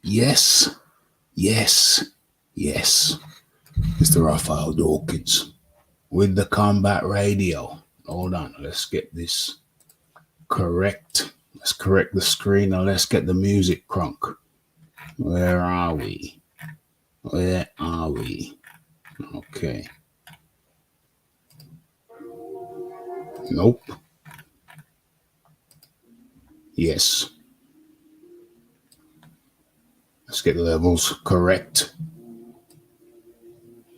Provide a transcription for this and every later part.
Yes, yes, yes. Mr. Raphael Dawkins with the Combat Radio. Hold on, let's get this correct. Let's correct the screen and let's get the music crunk. Where are we? Where are we? Okay. Nope. Yes. Let's get the levels correct.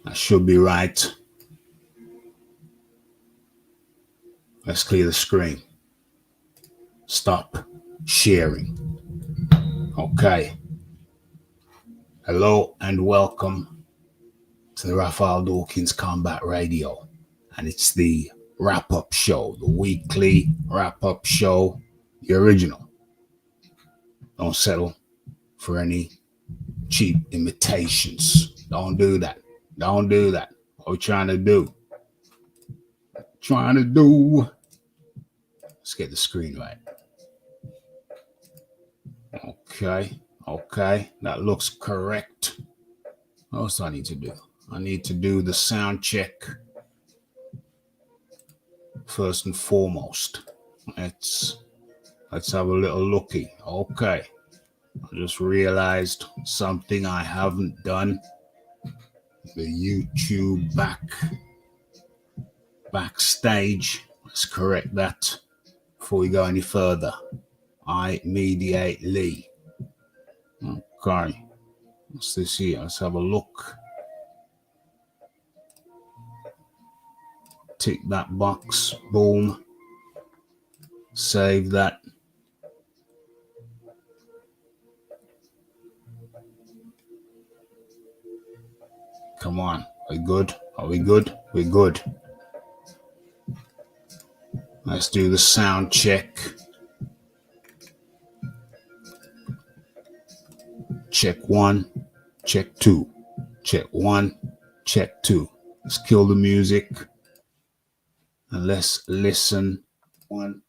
That should be right. Let's clear the screen. Stop sharing. Okay. Hello and welcome to the Raphael Dawkins Combat Radio. And it's the wrap-up show, the weekly wrap-up show, the original. Don't settle for any cheap imitations. Don't do that. Don't do that. What are we trying to do? Let's get the screen right. Okay. That looks correct. What else do I need to do? I need to do the sound check first and foremost. Let's have a little looky. Okay. I just realized something I haven't done. The YouTube backstage. Let's correct that before we go any further. Immediately. Okay. What's this here? Let's have a look. Tick that box. Boom. Save that. Come on. Are we good? Are we good? We're good. Let's do the sound check. Check 1, check 2. Check 1, check 2. Let's kill the music. And let's listen. 1,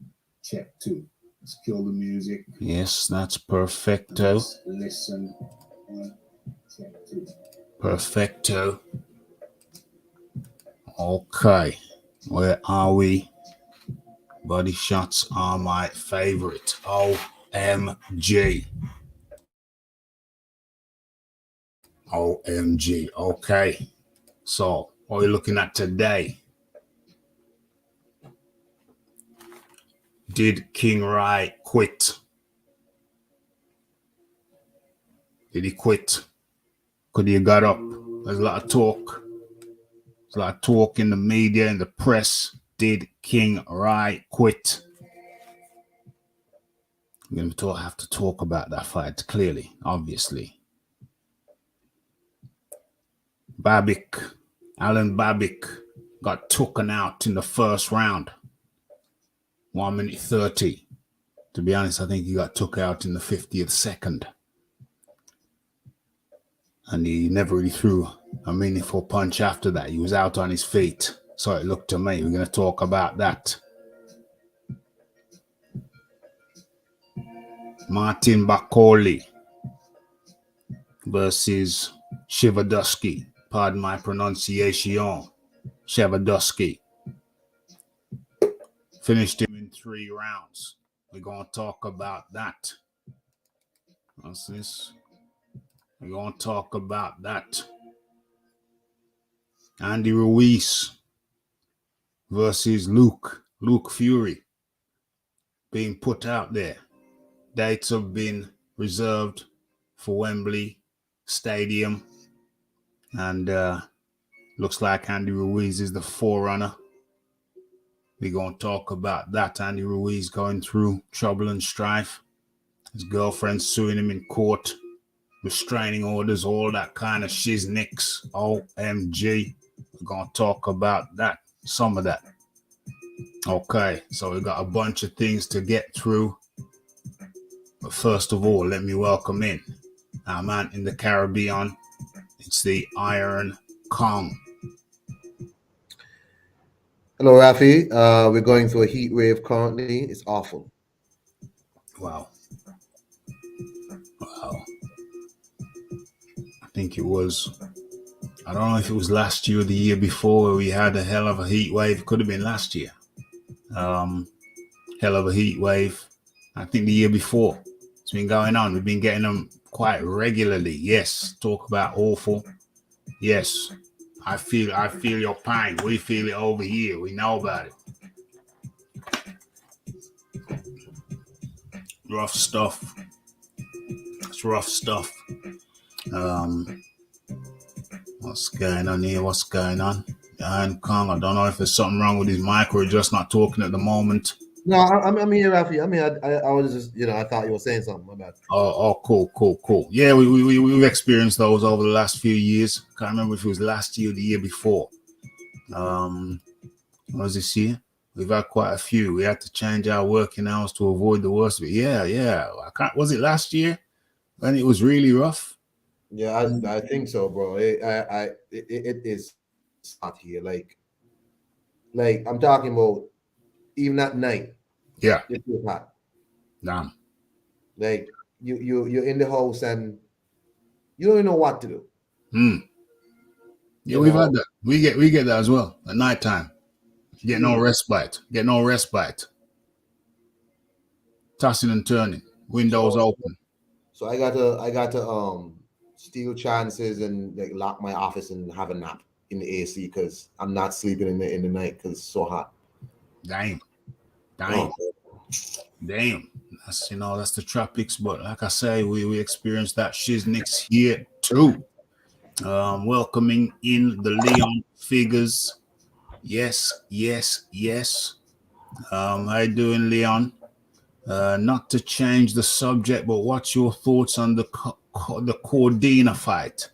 check 2. Let's kill the music. Yes, that's perfecto. Let's listen. 1, check 2. Perfecto. Okay. Where are we? Body shots are my favorite. OMG. OMG. Okay. So, what are we looking at today? Did King Rai quit? Did he quit? Could he have got up? There's a lot of talk. There's a lot of talk in the media and the press. Did King Rai quit? We're going to have to talk about that fight clearly, obviously. Alan Babic got taken out in the first round. 1 minute 30. To be honest, I think he got took out in the 50th second. And he never really threw a meaningful punch after that. He was out on his feet. So it looked to me. We're going to talk about that. Martin Bakoli versus Shivadusky. Pardon my pronunciation. Shivadusky. Finished him in 3 rounds. We're going to talk about that. What's this? We're going to talk about that. Andy Ruiz versus Luke Fury being put out there. Dates have been reserved for Wembley Stadium, and looks like Andy Ruiz is the forerunner. We're going to talk about that. Andy Ruiz going through trouble and strife. His girlfriend suing him in court. Restraining orders, all that kind of shiznicks. OMG. We're going to talk about that. Some of that. Okay, so we got a bunch of things to get through. But first of all, let me welcome in our man in the Caribbean. It's the Iron Kong. Hello, Rafi. We're going through a heat wave currently. It's awful. Wow. I think it was, I don't know if it was last year or the year before where we had a hell of a heat wave. It could have been last year. Hell of a heat wave. I think the year before. It's been going on. We've been getting them quite regularly. Yes. Talk about awful. Yes. I feel your pain. We feel it over here. We know about it. Rough stuff. It's rough stuff. What's going on here? What's going on? Iron Kong. I don't know if there's something wrong with his mic or just not talking at the moment. No, I'm here, Rafi. I mean, I was just, I thought you were saying something. My bad. Oh, cool. Yeah, we've experienced those over the last few years. Can't remember if it was last year or the year before. What was this year? We've had quite a few. We had to change our working hours to avoid the worst of it. Yeah. Was it last year when it was really rough? Yeah, I think so, bro. It is hot here. Like I'm talking about even at night. Yeah. It's too hot. Damn. Like you're in the house and you don't even know what to do. Yeah, we've had that. We get that as well at nighttime. Get no respite. Tossing and turning. Windows open. So I got to steal chances and like lock my office and have a nap in the AC because I'm not sleeping in the night because it's so hot. Damn. That's the tropics. But like I say, we experienced that shiznix here too. Welcoming in the Leon figures. Yes. How you doing, Leon? Not to change the subject, but what's your thoughts on the Cordina fight?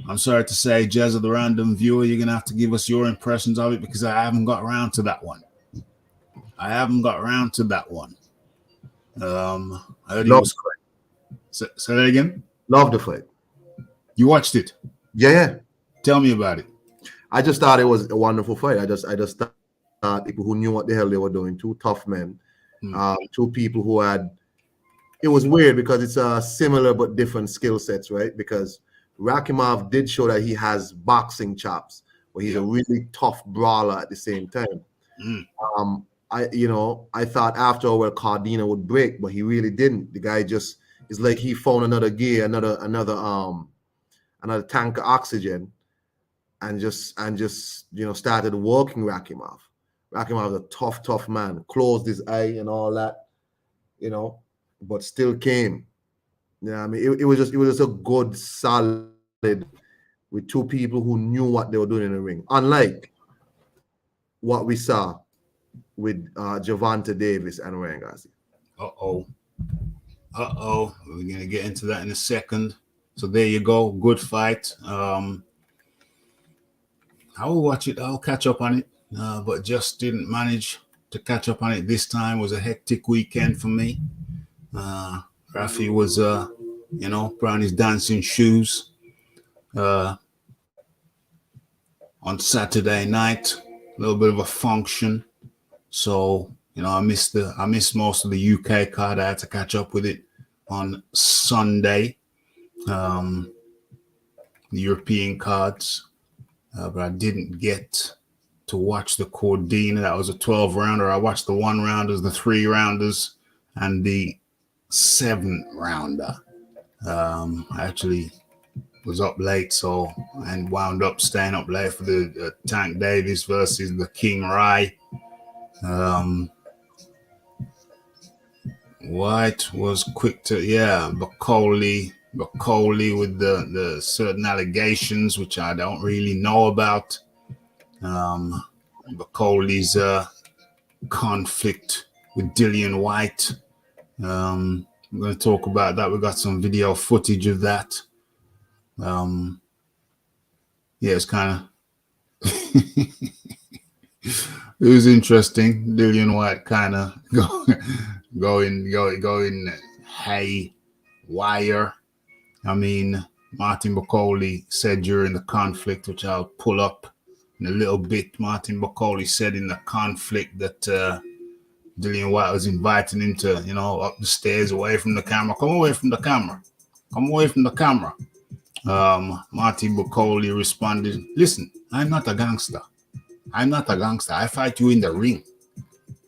I'm sorry to say, Jez of the Random Viewer, you're going to have to give us your impressions of it because I haven't got around to that one. I heard he was... Say that again? Love the fight. You watched it? Yeah. Tell me about it. I just thought it was a wonderful fight. I just thought people who knew what the hell they were doing, 2 tough men, 2 people who had... It was weird because it's similar but different skill sets, right? Because Rakimov did show that he has boxing chops, but he's a really tough brawler at the same time. I thought after a while Cardina would break, but he really didn't. The guy just is like he found another gear, another tank of oxygen, and just started walking Rakimov. Rakimov is a tough man. Closed his eye and all that, but still came. Yeah, I mean, it was just a good, solid with two people who knew what they were doing in the ring. Unlike what we saw with Gervonta Davis and Ryan Garcia. Uh-oh. We're going to get into that in a second. So there you go. Good fight. I will watch it. I'll catch up on it. But just didn't manage to catch up on it this time. It was a hectic weekend for me. Rafi was, put on his dancing shoes on Saturday night. A little bit of a function. So, I missed most of the UK card. I had to catch up with it on Sunday. The European cards. But I didn't get to watch the Cordina. That was a 12-rounder. I watched the 1-rounders, the 3-rounders, and the 7-rounder. I actually was up late, and wound up staying up late for the Tank Davis versus the King Rai. White was quick to, Bacoli with the certain allegations, which I don't really know about. Bacoli's conflict with Dillian White. We're going to talk about that. We got some video footage of that. It's kind of it was interesting. Dillian White kind of going haywire. I mean, Martin Bacoli said during the conflict, which I'll pull up in a little bit. Martin Bacoli said in the conflict that Dillian White was inviting him to, up the stairs, away from the camera. Come away from the camera. Come away from the camera. Martin Bacoli responded, "Listen, I'm not a gangster. I'm not a gangster. I fight you in the ring.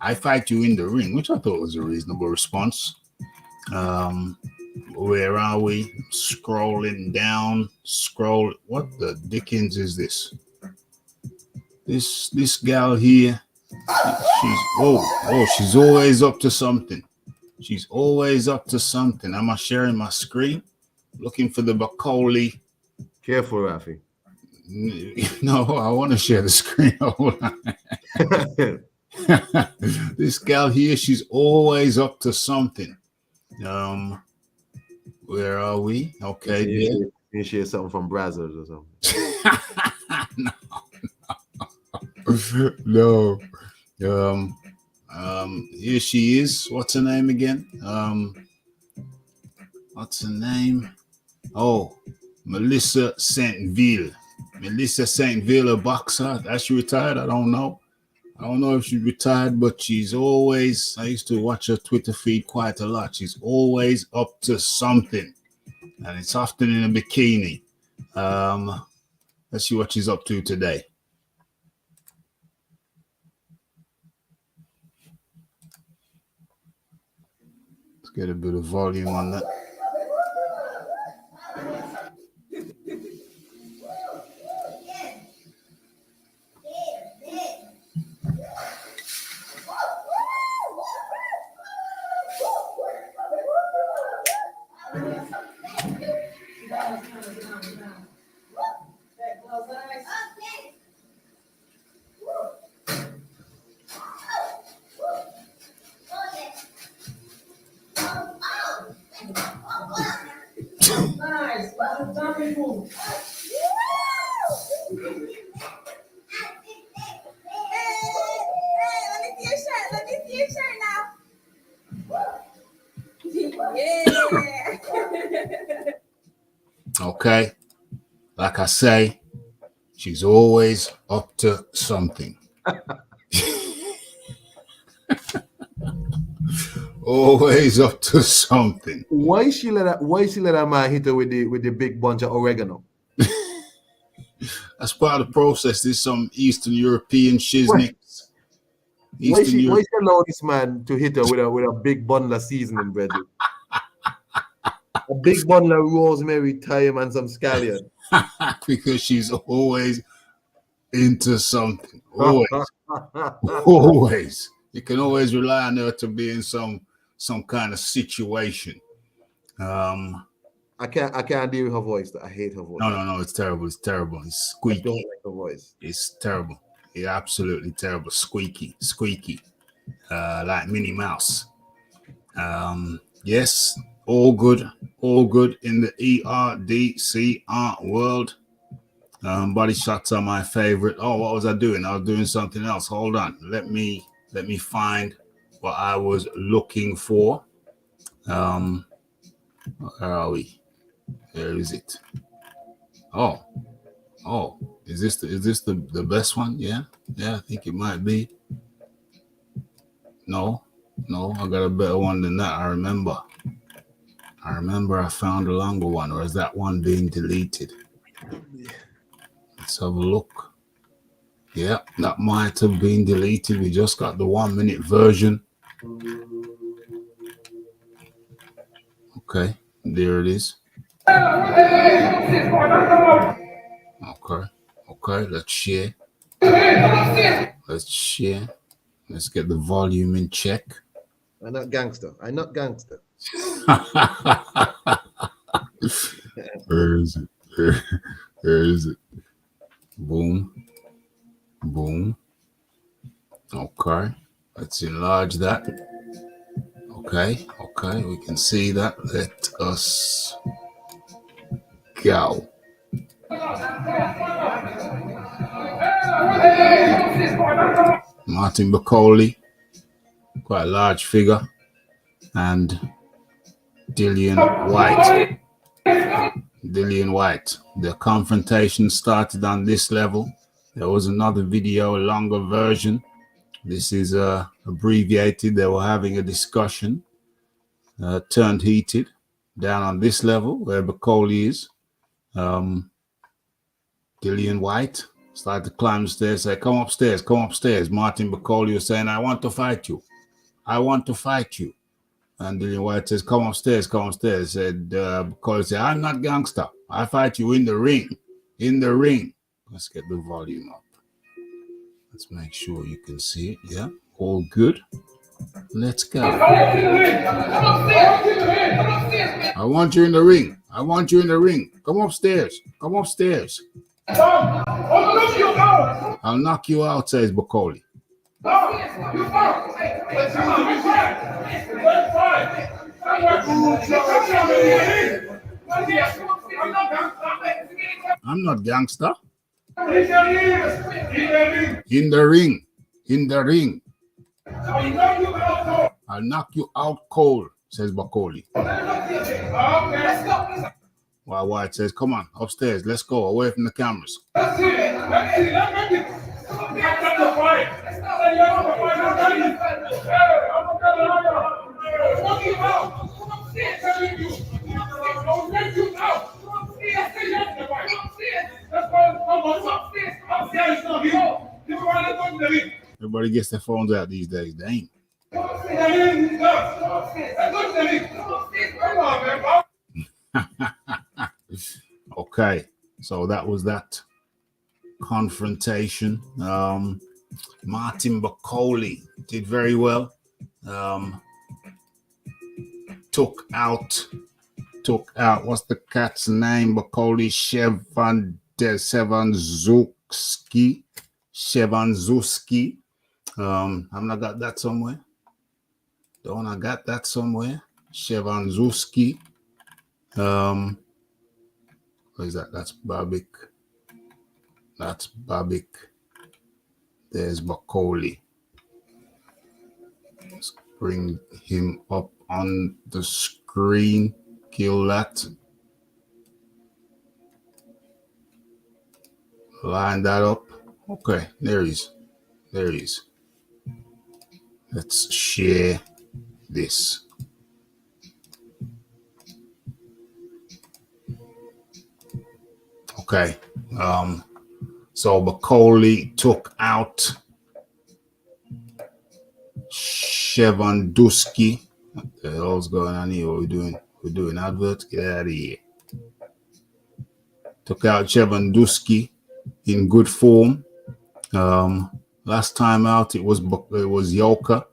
I fight you in the ring," which I thought was a reasonable response. Where are we? Scrolling down. What the dickens is this? This gal here, she's always up to something. She's always up to something. Am I sharing my screen? Looking for the Bacoli. Careful, Rafi. No, I want to share the screen. Hold on. This gal here, she's always up to something. Where are we? Okay, you share something from Brazil or something. No. Here she is. What's her name again? What's her name? Oh, Melissa Saintville. Melissa Saintville, a boxer. Has she retired? I don't know. I don't know if she's retired, but she's always, I used to watch her Twitter feed quite a lot. She's always up to something. And it's often in a bikini. Let's see what she's up to today. Let's get a bit of volume on that. Okay, like I say, she's always up to something. Always up to something. Why she let that man hit her with the big bunch of oregano? That's part of the process. There's some Eastern European shiznix. Why she allow this man to hit her with a big bundle of seasoning bread? A big bundle of rosemary, thyme, and some scallion. Because she's always into something. Always. Always. You can always rely on her to be in some kind of situation. I can't deal with her voice. I hate her voice. No, it's terrible. It's terrible. It's I squeaky. don't like her voice. It's terrible. It's absolutely terrible. Squeaky. Like Minnie Mouse. Yes, all good in the ERDC art world. Body shots are my favorite. Oh, what was I doing? I was doing something else. Hold on. Let me find what I was looking for. Where are we? Where is it? Oh, is this the best one? Yeah, I think it might be. No, I got a better one than that. I remember I found a longer one, or is that one being deleted? Let's have a look. Yeah, that might have been deleted. We just got the 1 minute version. Okay, there it is. Okay, let's share. Let's get the volume in check. I'm not gangster. Where is it? Where is it? Boom. Okay, let's enlarge that. Okay, we can see that. Let us go. Martin Bacoli, quite a large figure, and Dillian White. The confrontation started on this level. There was another video, a longer version. This is abbreviated. They were having a discussion, turned heated, down on this level where Bacoli is. Dillian White started to climb the stairs, say, come upstairs. Martin Bacoli was saying, I want to fight you. And Dillian White says, come upstairs. Said Bacoli said, I'm not gangster. I fight you in the ring. Let's get the volume up. Let's make sure you can see it. Yeah, all good. Let's go. I want you in the ring. Come upstairs. I'll knock you out, says Bacoli. I'm not gangster. In the ring. I'll knock you out cold, says Bacoli. While White says, come on, upstairs, let's go, away from the cameras. Everybody gets their phones out these days, dang. Okay, so that was that confrontation. Martin Bacoli did very well. Took out what's the cat's name? Bacoli Shevanzuski. I've not got that somewhere. Don't I got that somewhere? Shevanzuski. What is that? That's Babik. There's Bacoli. Let's bring him up on the screen. Kill that. Line that up. Okay, there he is. Let's share this. Okay. So Bacoli took out Shevanduski. What the hell's going on here? What are we doing? We're doing adverts. Get out of here. Took out Shevanduski in good form. Last time out it was Yoka.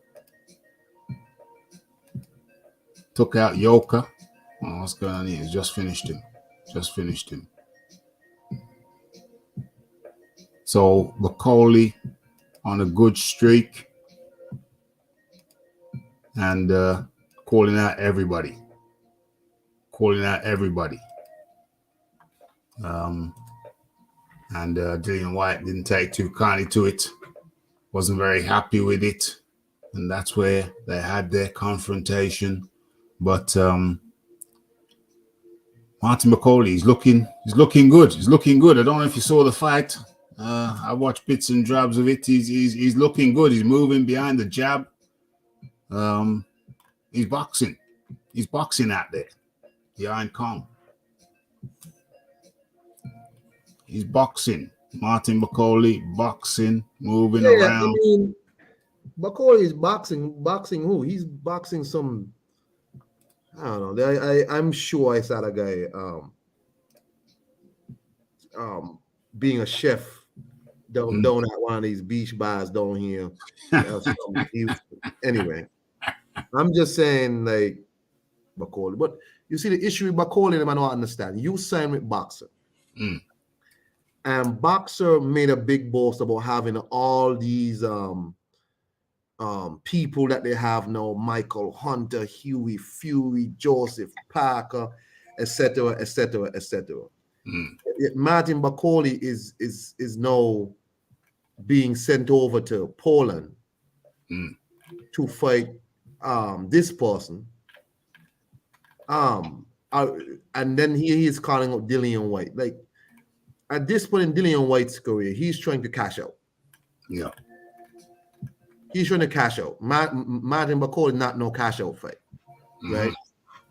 Took out Yoka. Oh, what's going on here? He's just finished him. Just finished him. So McCauley on a good streak and calling out everybody. Calling out everybody. And Dillian White didn't take too kindly to it. Wasn't very happy with it. And that's where they had their confrontation. But Martin McCauley, he's looking good. He's looking good. I don't know if you saw the fight. I watched bits and drabs of it. He's looking good. He's moving behind the jab. He's boxing. He's boxing out there. Behind Kong. He's boxing. Martin McCauley boxing, moving around. I mean, McCauley is boxing. Boxing who? He's boxing some. I don't know. I'm sure I saw a guy being a chef down at one of these beach bars down here. Anyway, I'm just saying, like, McCauley. But you see, the issue with McCauley, I don't understand. You signed with Boxer. And Boxer made a big boast about having all these people that they have now: Michael Hunter, Huey, Fury, Joseph Parker, etc., etc., etc. Martin McCauley is now being sent over to Poland to fight this person. And then he is calling out Dillian White. Like, at this point in Dillian White's career, he's trying to cash out. Yeah. He's trying to cash out. Martin McCauley not no cash out fight, right?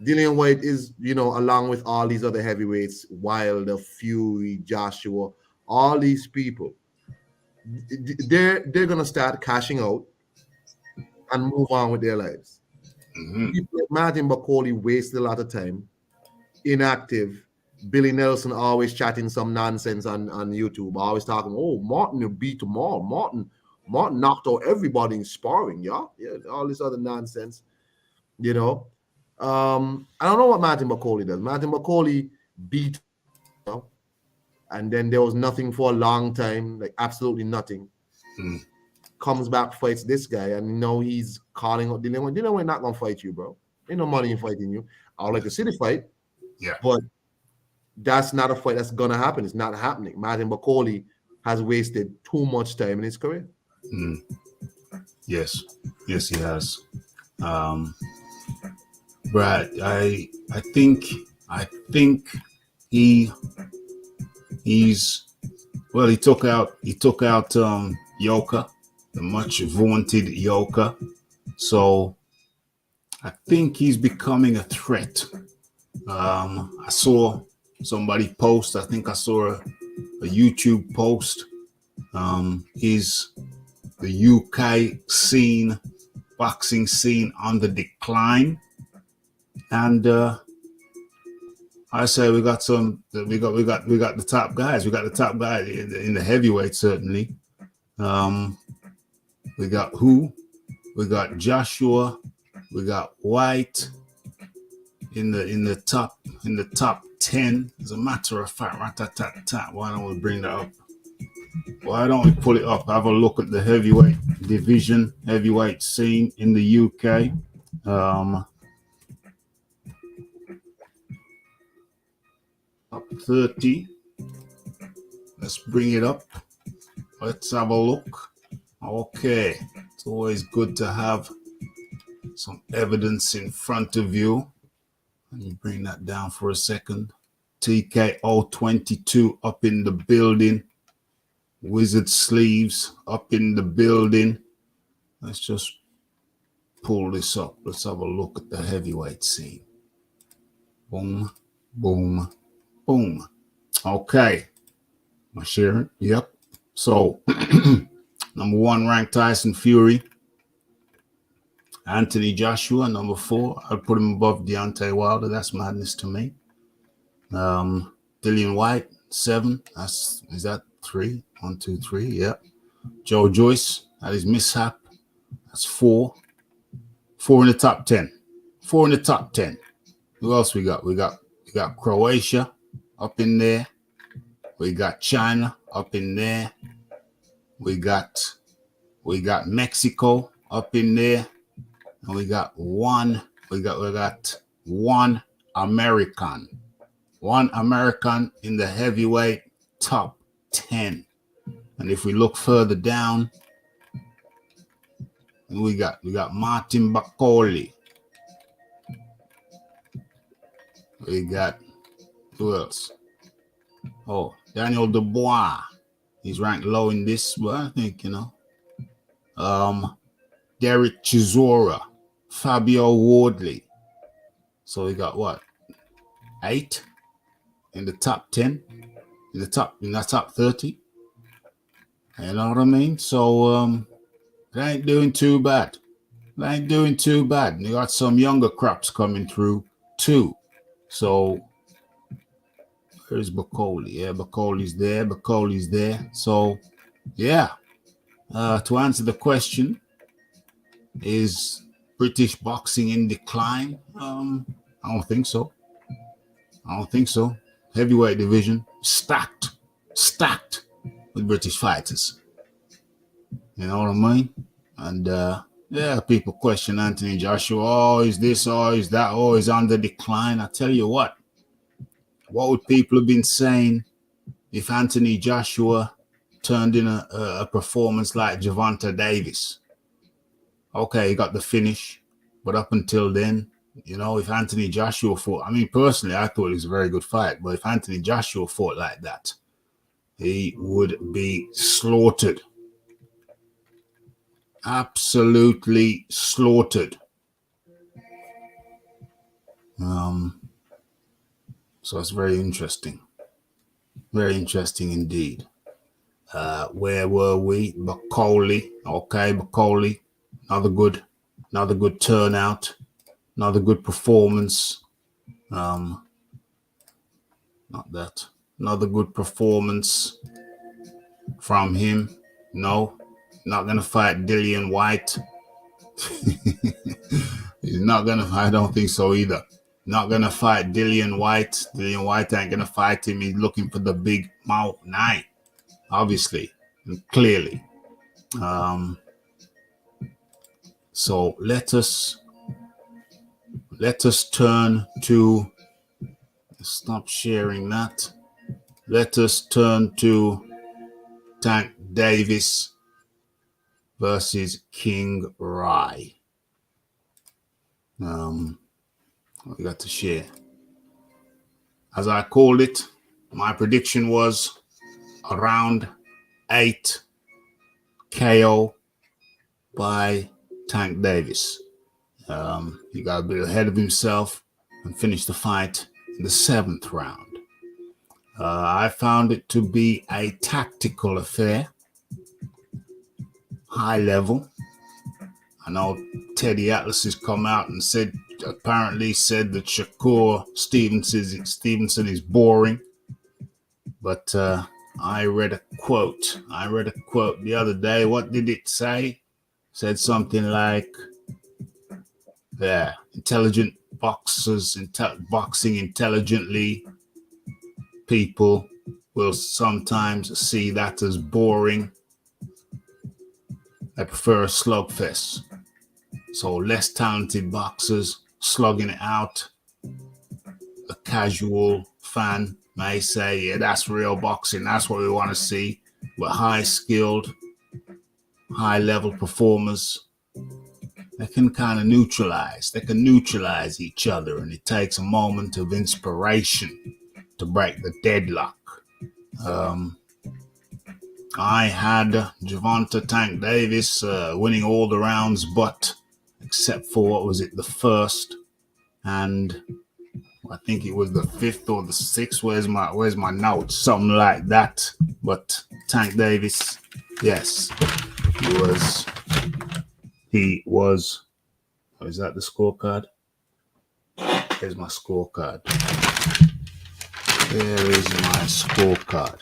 Dillian White is, along with all these other heavyweights, Wilder, Fury, Joshua, all these people, they're gonna start cashing out and move on with their lives. Martin McCauley wasted a lot of time, inactive. Billy Nelson always chatting some nonsense on YouTube, always talking, oh, Martin will beat tomorrow. Martin knocked out everybody in sparring, yeah, all this other nonsense, I don't know what Martin McCauley does. Martin McCauley beat, and then there was nothing for a long time, like absolutely nothing. Comes back, fights this guy, and he's calling out Dillian White. Dillian White not gonna fight you, bro. Ain't no money in fighting you. I would like to see the fight, but that's not a fight that's gonna happen. It's not happening. Martin McCauley has wasted too much time in his career. Yes, he has. Brad, I think he's well. He took out Yoka, the much vaunted Yoka. So I think he's becoming a threat. I saw somebody post. I think I saw a YouTube post. Is the UK scene, boxing scene, on the decline? And I say we got the top guys. We got the top guys in the heavyweight, certainly. We got we got Joshua, we got White in the top 10. As a matter of fact, why don't we bring that up? Why don't we pull it up? Have a look at the heavyweight division, heavyweight scene in the UK. Top 30. Let's bring it up. Let's have a look. Okay. It's always good to have some evidence in front of you. Let me bring that down for a second. TKO 22 up in the building. Wizard Sleeves up in the building. Let's just pull this up. Let's have a look at the heavyweight scene. Boom, boom, boom. Okay. Am I sharing? Yep. So, number 1 ranked Tyson Fury. Anthony Joshua, number 4. I'd put him above Deontay Wilder. That's madness to me. Dillian White, 7. Is that 3? 1, 2, 3. Yep. Joe Joyce had his mishap. That's 4. 4 in the top 10. 4 in the top 10. Who else we got? We got Croatia up in there. We got China up in there. We got Mexico up in there. And we got one American. One American in the heavyweight top 10. And if we look further down, we got Martin Bakoli. We got who else? Oh, Daniel Dubois. He's ranked low in this, but I think, Derek Chisora, Fabio Wardley. So we got what? 8 in the top 10, in the top 30. You know what I mean? So it ain't doing too bad. And you got some younger crops coming through too. So where's Bakoli? Yeah, Bakoli's there. So yeah. To answer the question, is British boxing in decline? I don't think so. Heavyweight division stacked with British fighters. You know what I mean? And yeah, people question Anthony Joshua. Oh, is this? Oh, is that? Oh, is on the decline? I tell you what would people have been saying if Anthony Joshua turned in a performance like Gervonta Davis? Okay, he got the finish, but up until then, if Anthony Joshua fought, I mean, personally, I thought it was a very good fight, but if Anthony Joshua fought like that, he would be slaughtered. Absolutely slaughtered. So it's very interesting. Very interesting indeed. Where were we? Bakoli. Okay, Bakoli. Another good turnout. Another good performance. Not that. Another good performance from him. No, not going to fight Dillian White. He's not going to, I don't think so either. Not going to fight Dillian White. Dillian White ain't going to fight him. He's looking for the big mouth nine, obviously, and clearly. So let us turn to, stop sharing that. Let us turn to Tank Davis versus King Rai. We got to share. As I called it, my prediction was around 8 KO by Tank Davis. He got a bit ahead of himself and finished the fight in the 7th round. I found it to be a tactical affair, high level. I know Teddy Atlas has come out and apparently said that Shakur Stevenson is boring. But I read a quote the other day. What did it say? Said something like, intelligent boxers, boxing intelligently, people will sometimes see that as boring. I prefer a slugfest. So less talented boxers slugging it out. A casual fan may say, yeah, that's real boxing. That's what we want to see. But high-skilled, high-level performers, they can kind of neutralize. They can neutralize each other, and it takes a moment of inspiration to break the deadlock. I had Gervonta Tank Davis winning all the rounds, but except for, the first, and I think it was the 5th or the 6th. Where's my notes? Something like that. But Tank Davis, yes, he was. Oh, is that the scorecard? Here's my scorecard. There is my scorecard.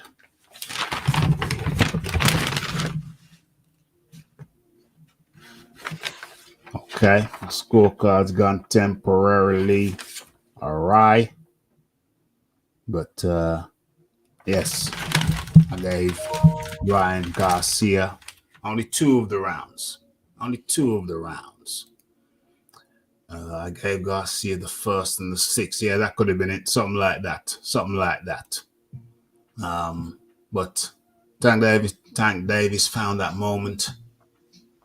Okay, my scorecard's gone temporarily All right. But yes, I gave Ryan Garcia only two of the rounds. Only two of the rounds. I gave Garcia the first and the sixth. Yeah, that could have been it. Something like that. Something like that. But Tank Davis found that moment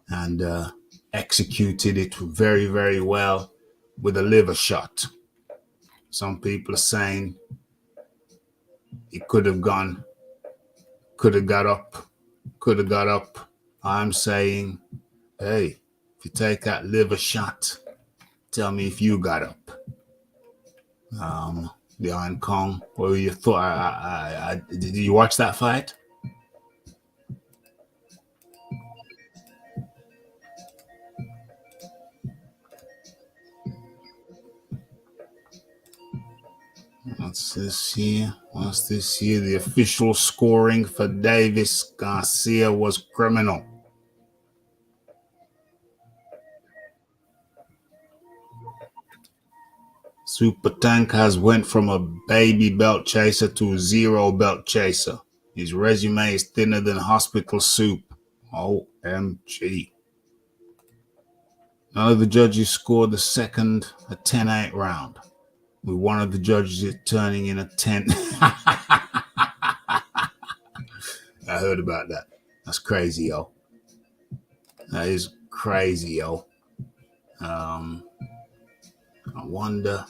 and executed it very, very well with a liver shot. Some people are saying he could have got up. I'm saying, hey, if you take that liver shot, tell me if you got up. The Iron Kong, what were your thoughts? Did you watch that fight? What's this here? The official scoring for Davis Garcia was criminal. Super Tank has went from a baby belt chaser to a zero belt chaser. His resume is thinner than hospital soup. OMG. None of the judges scored the second a 10-8 round, with one of the judges turning in a 10. I heard about that. That's crazy, yo. That is crazy, yo. I wonder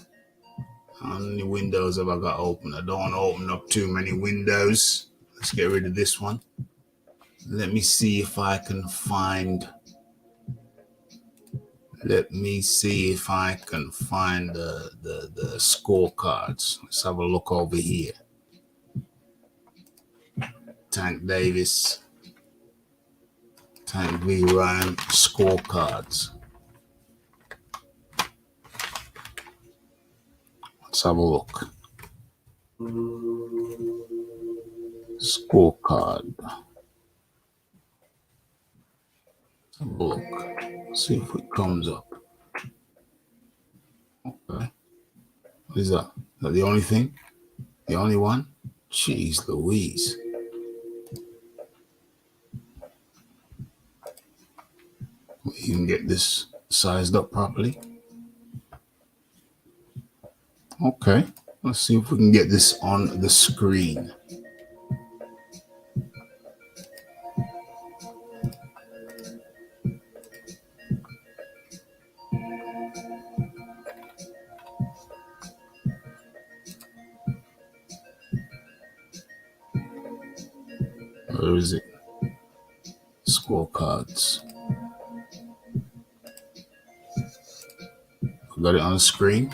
how many windows have I got open. I don't want to open up too many windows. Let's get rid of this one. Let me see if I can find. Let me see if I can find the scorecards. Let's have a look over here. Tank Davis, Tank V Ryan scorecards. Let's have a look. Scorecard. Let's have a look. See if it comes up. Okay. What is that? Is that the only thing? The only one? Jeez Louise. You can get this sized up properly. Okay. Let's see if we can get this on the screen. Where is it? Scorecards. Got it on the screen.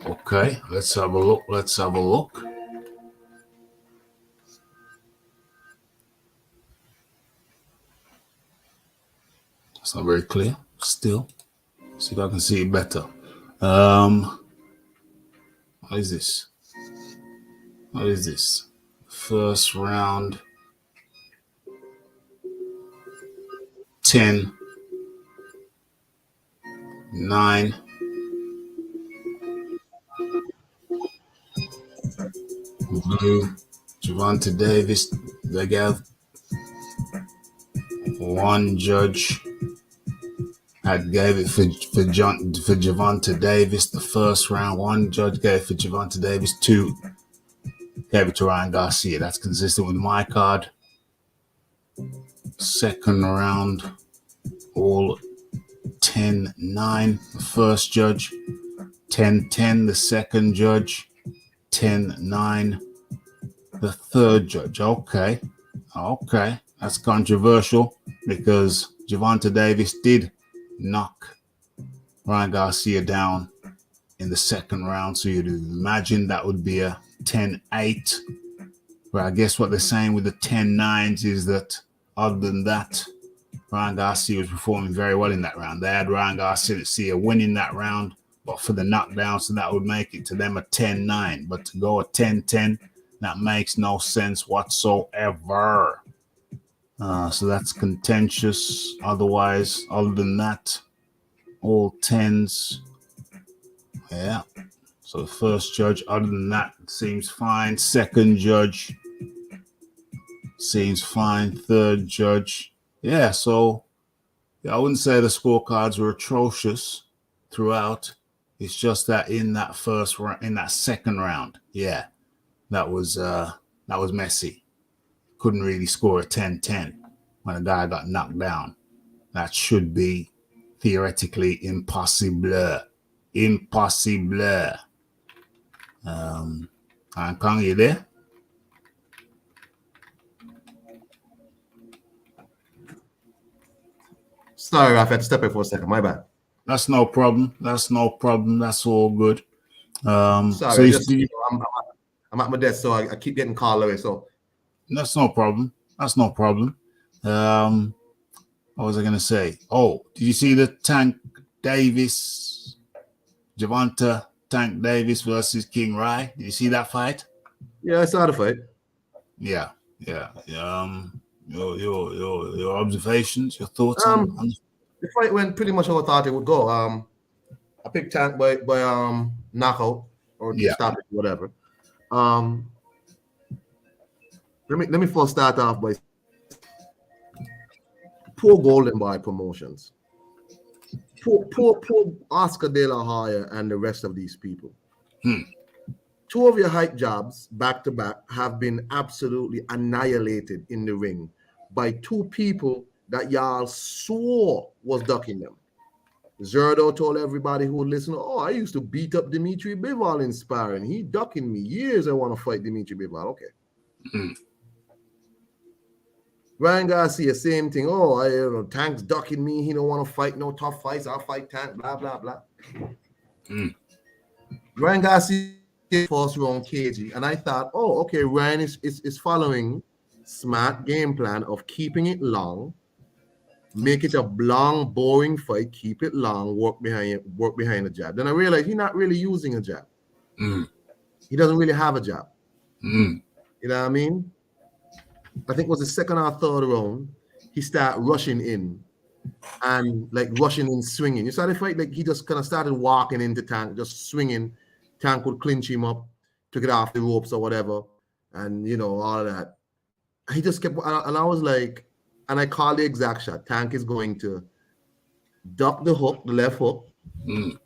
Okay, let's have a look. It's not very clear still. See if I can see it better. What is this? First round. 10, 9. Blue, Gervonta Davis. They got one judge had gave it for Gervonta Davis the first round. One judge gave it for Gervonta Davis. 2 gave it to Ryan Garcia. That's consistent with my card. Second round, all 10-9. The first judge, 10-10. The second judge, 10-9. The third judge. Okay. That's controversial because Gervonta Davis did knock Ryan Garcia down in the second round. So you'd imagine that would be a 10-8. But I guess what they're saying with the 10-9s is that other than that, Ryan Garcia was performing very well in that round. They had Ryan Garcia winning that round, but for the knockdown, so that would make it to them a 10-9. But to go a 10-10, that makes no sense whatsoever. So that's contentious. Otherwise, other than that, all 10s. Yeah. So the first judge, other than that, seems fine. Second judge seems fine. Third judge, yeah. So yeah, I wouldn't say the scorecards were atrocious throughout. It's just that in that second round, yeah, that was messy. Couldn't really score a 10-10 when a guy got knocked down. That should be theoretically impossible. Impossible. Kang, you there? Sorry, Raf, I had to step in for a second. My bad. That's no problem. That's all good. Sorry, I'm at my desk, so I keep getting called away. So that's no problem. What was I going to say? Oh, did you see the Tank Davis, Javante Tank Davis versus King Rai? Did you see that fight? Yeah, I saw the fight. Yeah. Your observations, your thoughts on the fight went pretty much how I thought it would go. I picked Tank by knockout or stoppage, whatever. Let me first start off by poor Golden Boy Promotions. Poor Oscar De La Hoya and the rest of these people. Two of your hype jobs back to back have been absolutely annihilated in the ring by two people that y'all swore was ducking them. Zerdo told everybody who would listen, oh, I used to beat up Dimitri Bivol in sparring. He ducking me. Years I want to fight Dimitri Bivol. Okay. Ryan Garcia, same thing. Oh, Tank's ducking me. He don't want to fight no tough fights. I'll fight Tank, blah, blah, blah. Ryan Garcia first round KG. And I thought, oh, okay, Ryan is following smart game plan of keeping it long, make it a long, boring fight, keep it long, work behind the jab. Then I realized he's not really using a jab. He doesn't really have a jab. You know what I mean? I think it was the second or third round, he started rushing in and like rushing in, swinging. You saw the fight, like he just kind of started walking into Tank, just swinging. Tank would clinch him up, took it off the ropes or whatever, and all of that. He just kept, and I was like, and I called the exact shot. Tank is going to duck the hook, the left hook, and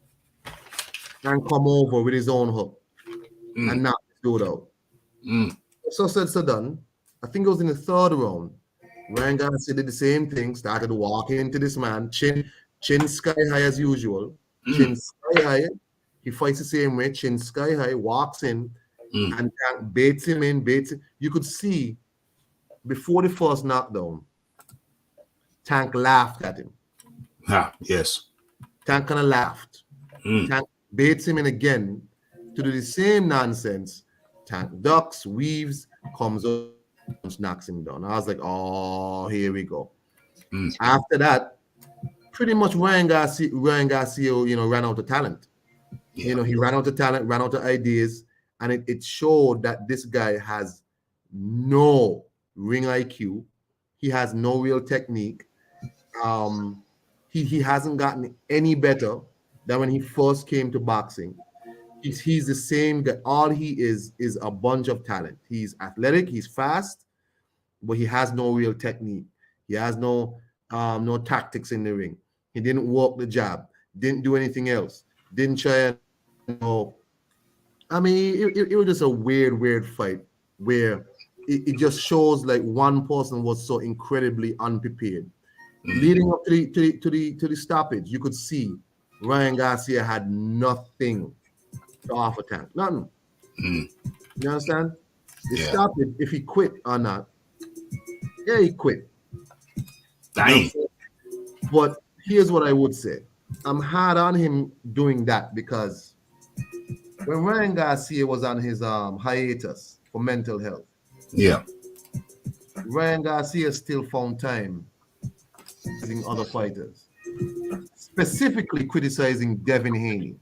come over with his own hook and knock the dude out. So said, so done. I think it was in the third round. Ryan Garcia did the same thing, started walking into this man, chin sky high as usual, chin sky high. He fights the same way, chin sky high, walks in, and Tank baits him in. You could see before the first knockdown, Tank laughed at him. Yes. Tank kind of laughed. Tank baits him in again to do the same nonsense. Tank ducks, weaves, comes up, knocks him down. I was like, oh, here we go. After that, pretty much Ryan Garcia, ran out of talent. Yeah. He ran out of talent, ran out of ideas, and it showed that this guy has no ring IQ. He has no real technique. He hasn't gotten any better than when he first came to boxing. He's the same guy. All he is a bunch of talent. He's athletic, he's fast, but he has no real technique. He has no tactics in the ring. He didn't walk the jab, didn't do anything else, didn't try. I mean, it was just a weird fight where it just shows like one person was so incredibly unprepared. Leading up to the stoppage, you could see Ryan Garcia had nothing to offer Tank. Nothing. You understand? The stoppage, if he quit or not. Yeah, he quit. Dang. But here's what I would say. I'm hard on him doing that because when Ryan Garcia was on his hiatus for mental health, Ryan Garcia still found time criticizing other fighters, specifically criticizing Devin Haney.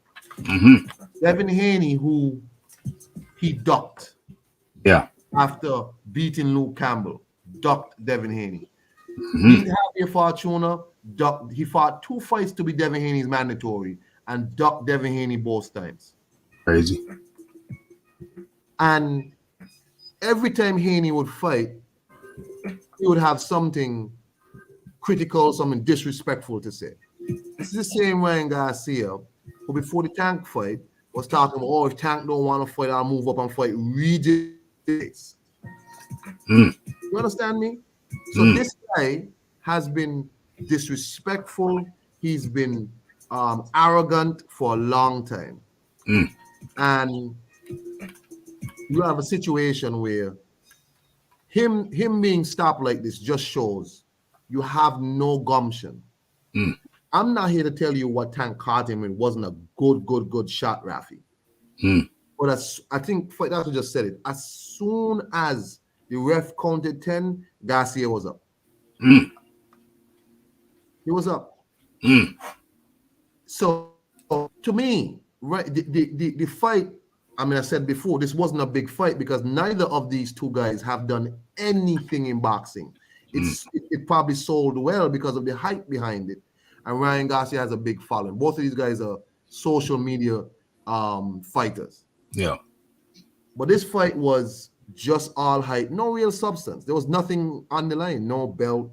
Devin Haney, who he ducked after beating Luke Campbell, ducked Devin Haney. Beat Javier Fortuna, ducked. He fought 2 fights to be Devin Haney's mandatory and ducked Devin Haney both times. Crazy. And every time Haney would fight, he would have something critical, something disrespectful to say. This is the same Ryan Garcia, who before the Tank fight was talking about, oh, if Tank don't want to fight, I'll move up and fight Regis. Mm. You understand me? So this guy has been disrespectful. He's been arrogant for a long time. And you have a situation where him being stopped like this just shows you have no gumption. I'm not here to tell you what Tank caught him and wasn't a good shot, Rafi. But I think that's what just said it. As soon as the ref counted 10, Garcia was up. He was up. So to me, right, the fight, I mean, I said before, this wasn't a big fight because neither of these two guys have done anything in boxing. It probably sold well because of the hype behind it. And Ryan Garcia has a big following. Both of these guys are social media fighters. Yeah. But this fight was just all hype, no real substance. There was nothing on the line, no belt,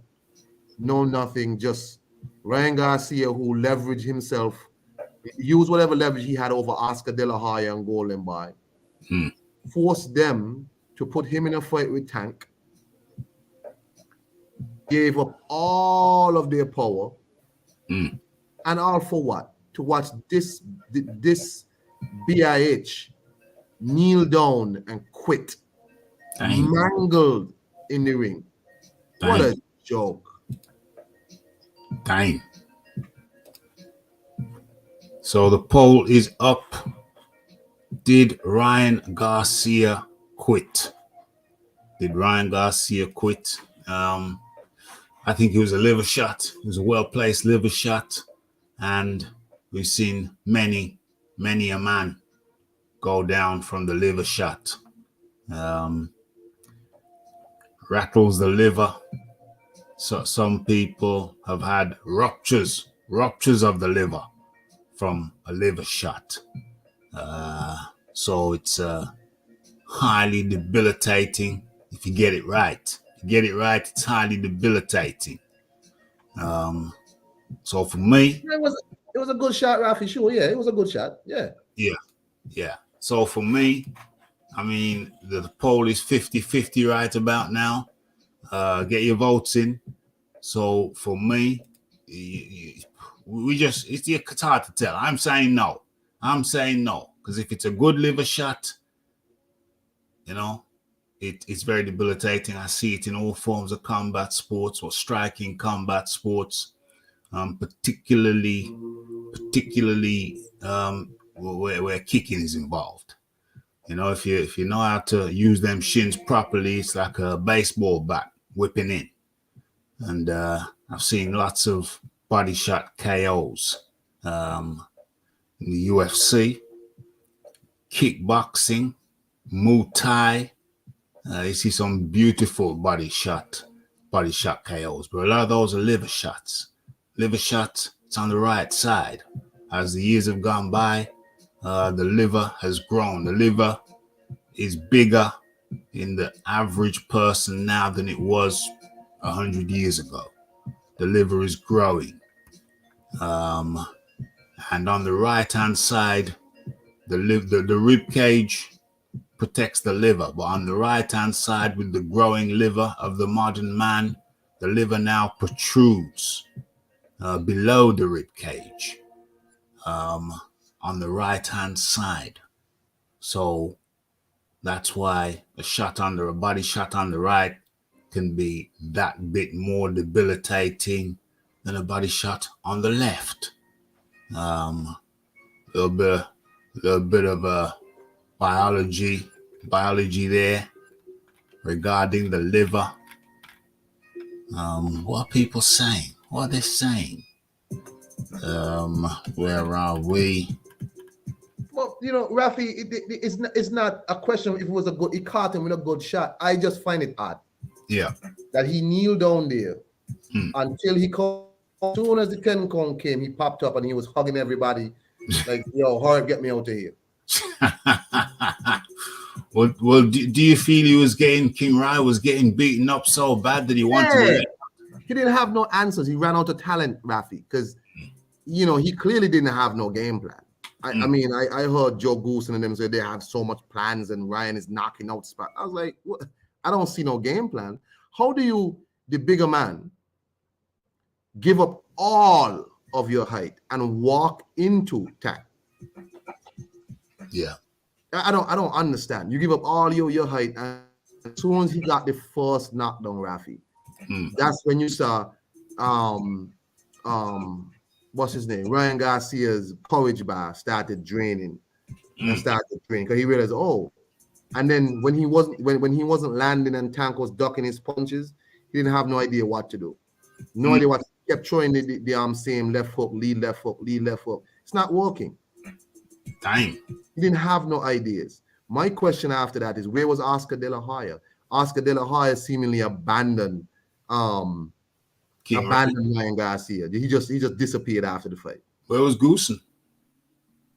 no nothing. Just Ryan Garcia, who leveraged himself, used whatever leverage he had over Oscar De La Hoya and Golden Boy, forced them to put him in a fight with Tank, gave up all of their power, and all for what? To watch this BIH kneel down and quit, mangled in the ring. What a joke. Dang. So the poll is up. Did Ryan Garcia quit? Did Ryan Garcia quit? I think it was a liver shot. It was a well-placed liver shot. And we've seen many a man go down from the liver shot. Rattles the liver. So some people have had ruptures of the liver from a liver shot. So it's highly debilitating if you get it right. If you get it right, it's highly debilitating. So for me, it was a good shot, Rafi. Sure, yeah, it was a good shot. Yeah. So for me, I mean, the poll is 50-50 right about now. Get your votes in. So for me, it's hard to tell. I'm saying no because if it's a good liver shot, you know, it's very debilitating. I see it in all forms of combat sports or striking combat sports, particularly where kicking is involved. You know, if you know how to use them shins properly, it's like a baseball bat whipping in. And I've seen lots of body shot KOs in the UFC, kickboxing, Muay Thai. You see some beautiful body shot KOs, but a lot of those are liver shots. Liver shots, it's on the right side. As the years have gone by, the liver has grown. The liver is bigger in the average person now than it was 100 years ago. The liver is growing. And on the right-hand side, the rib cage protects the liver. But on the right-hand side, with the growing liver of the modern man, the liver now protrudes below the rib cage on the right-hand side. So that's why a body shot on the right can be that bit more debilitating than a body shot on the left. A little bit of a biology there regarding the liver. What are people saying? What are they saying? Where are we? Well, you know, Rafi, it's not a question if it was a good. He caught him with a good shot. I just find it odd. Yeah. That he kneeled down there until he called. As soon as the 10 count came, he popped up and he was hugging everybody like, yo, hurry, get me out of here. Well, do you feel King Rye was getting beaten up so bad that he wanted to? He didn't have no answers. He ran out of talent, Rafi, because he clearly didn't have no game plan. I mean, I heard Joe Goosen and them say they have so much plans and Ryan is knocking out spot. I was like, what? I don't see no game plan. How do you, the bigger man, give up all of your height and walk into Tank? Yeah. I don't understand. You give up all your height, and as soon as he got the first knockdown, Rafi, that's when you saw what's his name? Ryan Garcia's porridge bar started draining because he realized, and then when he wasn't landing and Tank was ducking his punches, he didn't have no idea what to do. No idea what. He kept throwing the same left hook, lead left hook, lead left hook. It's not working. Dang. He didn't have no ideas. My question after that is, where was Oscar De La Hoya? Oscar De La Hoya seemingly abandoned Ryan Garcia. He just disappeared after the fight. Where was Goosen?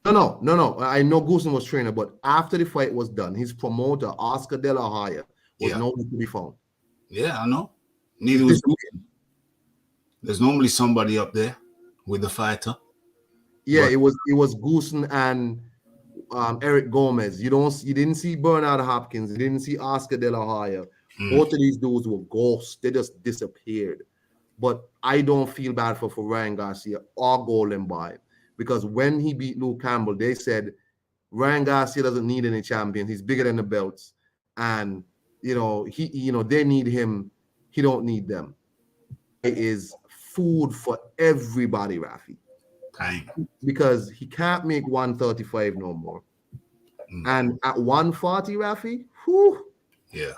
No. I know Goosen was trainer, but after the fight was done, his promoter, Oscar De La Hoya, was nowhere to be found. Yeah, I know. Neither was Goosen. There's normally somebody up there with the fighter. Yeah, it was Goosen and Eric Gomez. You didn't see Bernard Hopkins. You didn't see Oscar De La Hoya. Both of these dudes were ghosts. They just disappeared. But I don't feel bad for Ryan Garcia or Golden Boy, because when he beat Luke Campbell, they said Ryan Garcia doesn't need any champions. He's bigger than the belts, and they need him. He don't need them. It is food for everybody, Rafi. Dang. Because he can't make 135 no more. And at 140, Rafi, yeah.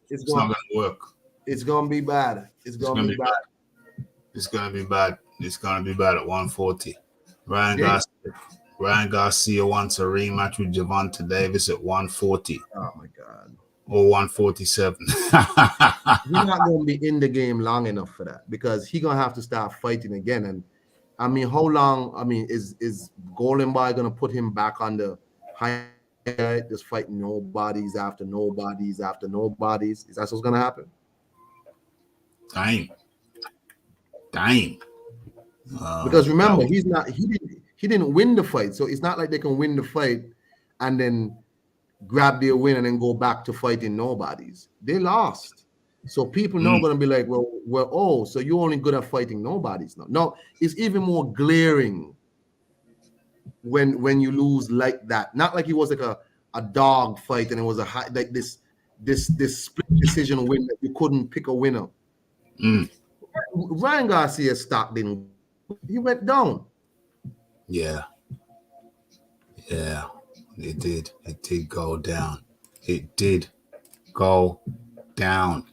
It's not going to work. It's going to be bad. It's going to be bad. It's going to be bad. It's going to be bad at 140. Ryan Garcia wants a rematch with Gervonta Davis at 140. Oh, my God. Or 147. He's not going to be in the game long enough for that, because he's going to have to start fighting again. And, I mean, how long? I mean, is Golden Boy going to put him back on the high, just fighting nobodies after nobodies after nobodies? Is that what's going to happen? Dang. Because remember, he didn't win the fight, so it's not like they can win the fight and then grab their win and then go back to fighting nobodies. They lost, so people now going to be like, well, so you're only good at fighting nobodies now. No, it's even more glaring when you lose like that. Not like it was like a dog fight and it was like this split decision win that you couldn't pick a winner. Ryan Garcia's stock didn't. He went down. Yeah, it did. It did go down. It did go down.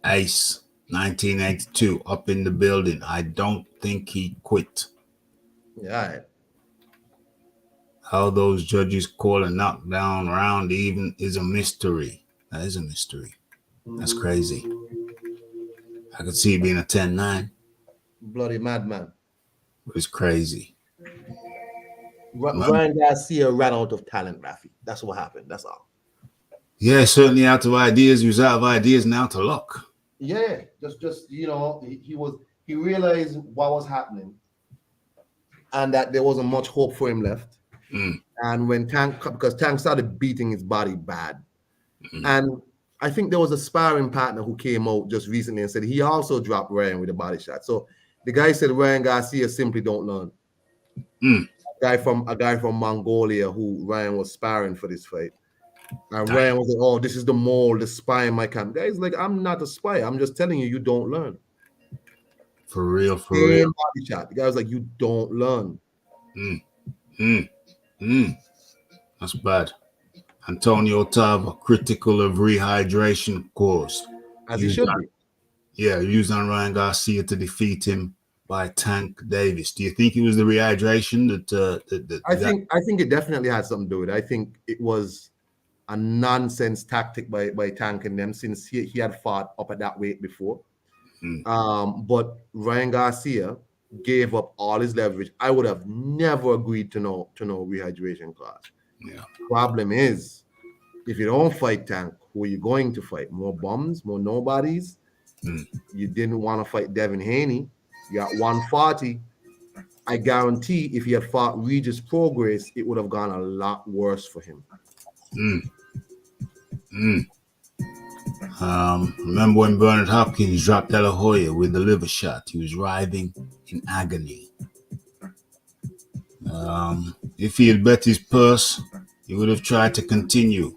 Ace, 1982, up in the building. I don't think he quit. Yeah. How those judges call a knockdown round even is a mystery. That is a mystery. That's crazy. I could see it being a 10-9. Bloody madman. It's crazy. Ryan Garcia ran out of talent, Rafi. That's what happened. That's all. Yeah, certainly out of ideas. He was out of ideas and out of luck. Yeah, just he realized what was happening and that there wasn't much hope for him left. And when Tank started beating his body bad, and I think there was a sparring partner who came out just recently and said he also dropped Ryan with a body shot. So the guy said Ryan Garcia simply don't learn. A guy from Mongolia who Ryan was sparring for this fight. And Ryan was like, "Oh, this is the mole, the spy in my camp." Guys, like, I'm not a spy. I'm just telling you, you don't learn. For real. Body shot. The guy was like, "You don't learn." That's bad. Antonio Tava, critical of rehydration course. As he should be. Yeah, used on Ryan Garcia to defeat him by Tank Davis. Do you think it was the rehydration that I think it definitely had something to do with it. I think it was a nonsense tactic by Tank and them, since he had fought up at that weight before. But Ryan Garcia gave up all his leverage, I would have never agreed to no rehydration class. Yeah. Problem is, if you don't fight Tank, who are you going to fight? More bums, more nobodies? You didn't want to fight Devin Haney. You got 140. I guarantee if he had fought Regis Progress, it would have gone a lot worse for him. Remember when Bernard Hopkins dropped De La Hoya with the liver shot? He was writhing in agony. If he had bet his purse, he would have tried to continue.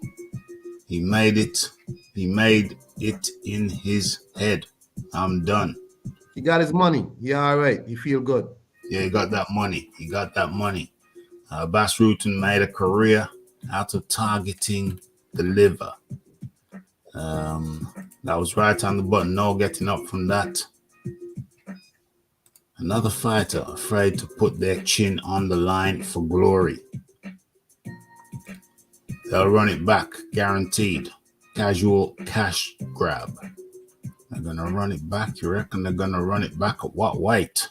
He made it in his head. I'm done. He got his money. Yeah, all right. He feel good. Yeah, he got that money. Bas Rutten made a career out of targeting the liver. That was right on the button. No getting up from that. Another fighter afraid to put their chin on the line for glory. They'll run it back, guaranteed. Casual cash grab. They're going to run it back. You reckon they're going to run it back at what weight?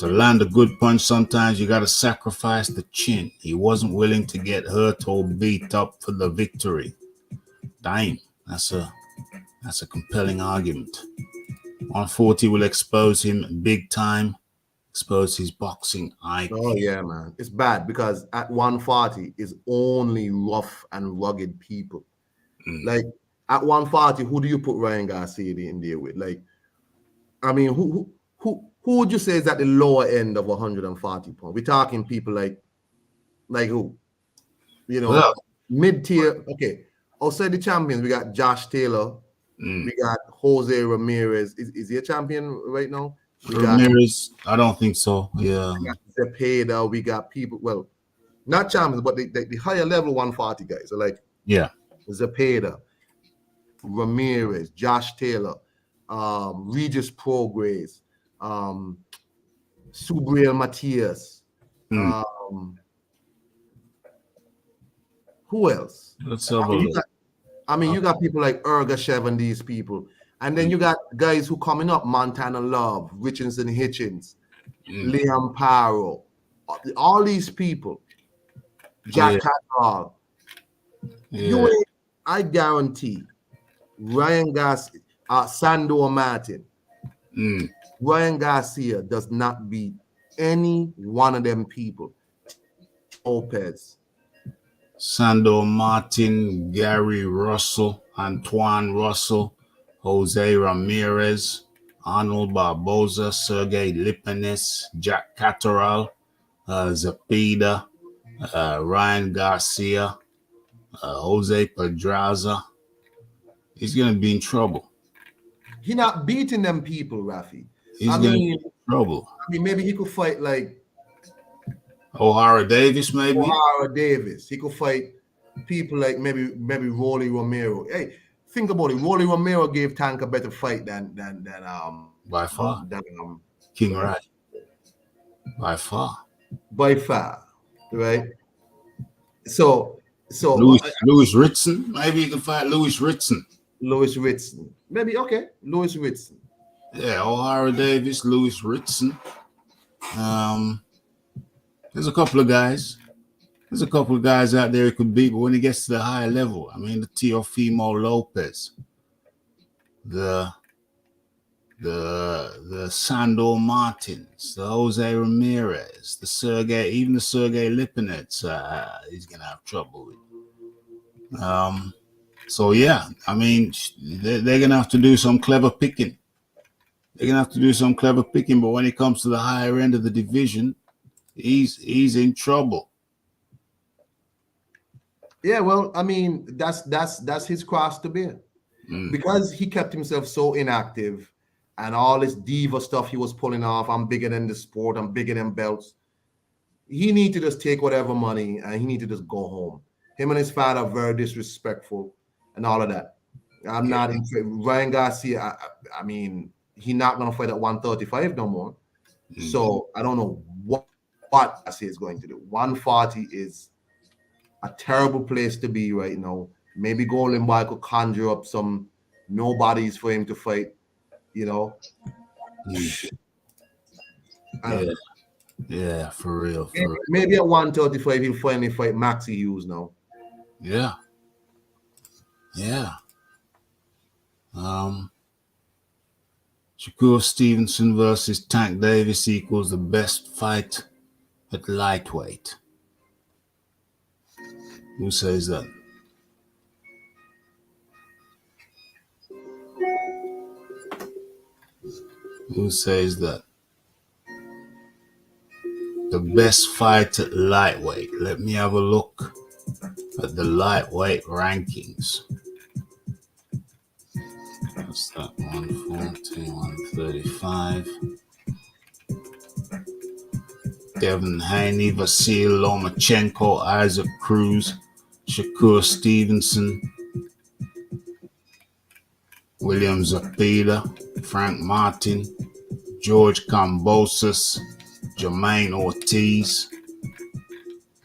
To land a good punch, sometimes you got to sacrifice the chin. He wasn't willing to get hurt or beat up for the victory. Damn, that's a compelling argument. 140 will expose him big time, expose his boxing IQ. Oh yeah, man, it's bad because at 140 is only rough and rugged people. Like at 140, who do you put Ryan Garcia in there with? Like, I mean, who would you say is at the lower end of 140 pounds? We're talking people like who? You know, mid-tier. Okay, outside the champions, we got Josh Taylor. We got Jose Ramirez. Is he a champion right now? Ramirez, I don't think so. Yeah. We got Zepeda. We got people, well, not champions, but the higher level 140 guys are like Zepeda, Ramirez, Josh Taylor, Regis Progress, Subriel Matias. Who else? Let's have a look. You got people like Ergashev and these people. And then you got guys who coming up, Montana Love, Richardson Hitchens, Liam Paro, all these people, Jack Catterall. I guarantee Ryan Garcia, Sandor Martin, Ryan Garcia does not beat any one of them people. Lopez. Sandor Martin, Gary Russell, Antoine Russell, Jose Ramirez, Arnold Barboza, Sergey Lipinets, Jack Catterall, Zepeda, Ryan Garcia, Jose Pedraza. He's going to be in trouble. He's not beating them people, Rafi. He's going to be in trouble. I mean, maybe he could fight like O'Hara Davis, maybe. O'Hara Davis. He could fight people like maybe Rolly Romero. Hey, think about it. Rolly Romero gave Tank a better fight than by far. King Rai. By far, right? So Louis Ritson. Maybe you can fight Louis Ritson. Maybe Louis Ritson. Yeah, O'Hara Davis, Louis Ritson. There's a couple of guys. Out there he could beat, but when he gets to the higher level, I mean, the Teofimo Lopez, the Sandor Martins, the Jose Ramirez, the Sergey Lipinets, he's gonna have trouble with. So yeah, I mean, they're gonna have to do some clever picking. But when it comes to the higher end of the division, he's in trouble. Yeah, well, I mean, that's his cross to bear. Because he kept himself so inactive and all this diva stuff he was pulling off. I'm bigger than the sport. I'm bigger than belts. He need to just take whatever money and he need to just go home. Him and his father are very disrespectful and all of that. I'm not in favor. Ryan Garcia, I mean, he's not going to fight at 135 no more. So I don't know what Garcia is going to do. 140 is a terrible place to be right now. Maybe Golden Boy could conjure up some nobodies for him to fight, you know. I don't know. Yeah, for real, for real. Maybe at 135 he'll finally fight Maxi Hughes now. Yeah. Shakur Stevenson versus Tank Davis equals the best fight at lightweight. Who says that? Who says that? The best fight at lightweight. Let me have a look at the lightweight rankings. What's that? 140, 135. Devin Haney, Vasily Lomachenko, Isaac Cruz, Shakur Stevenson, William Zepeda, Frank Martin, George Kambosos, Jermaine Ortiz.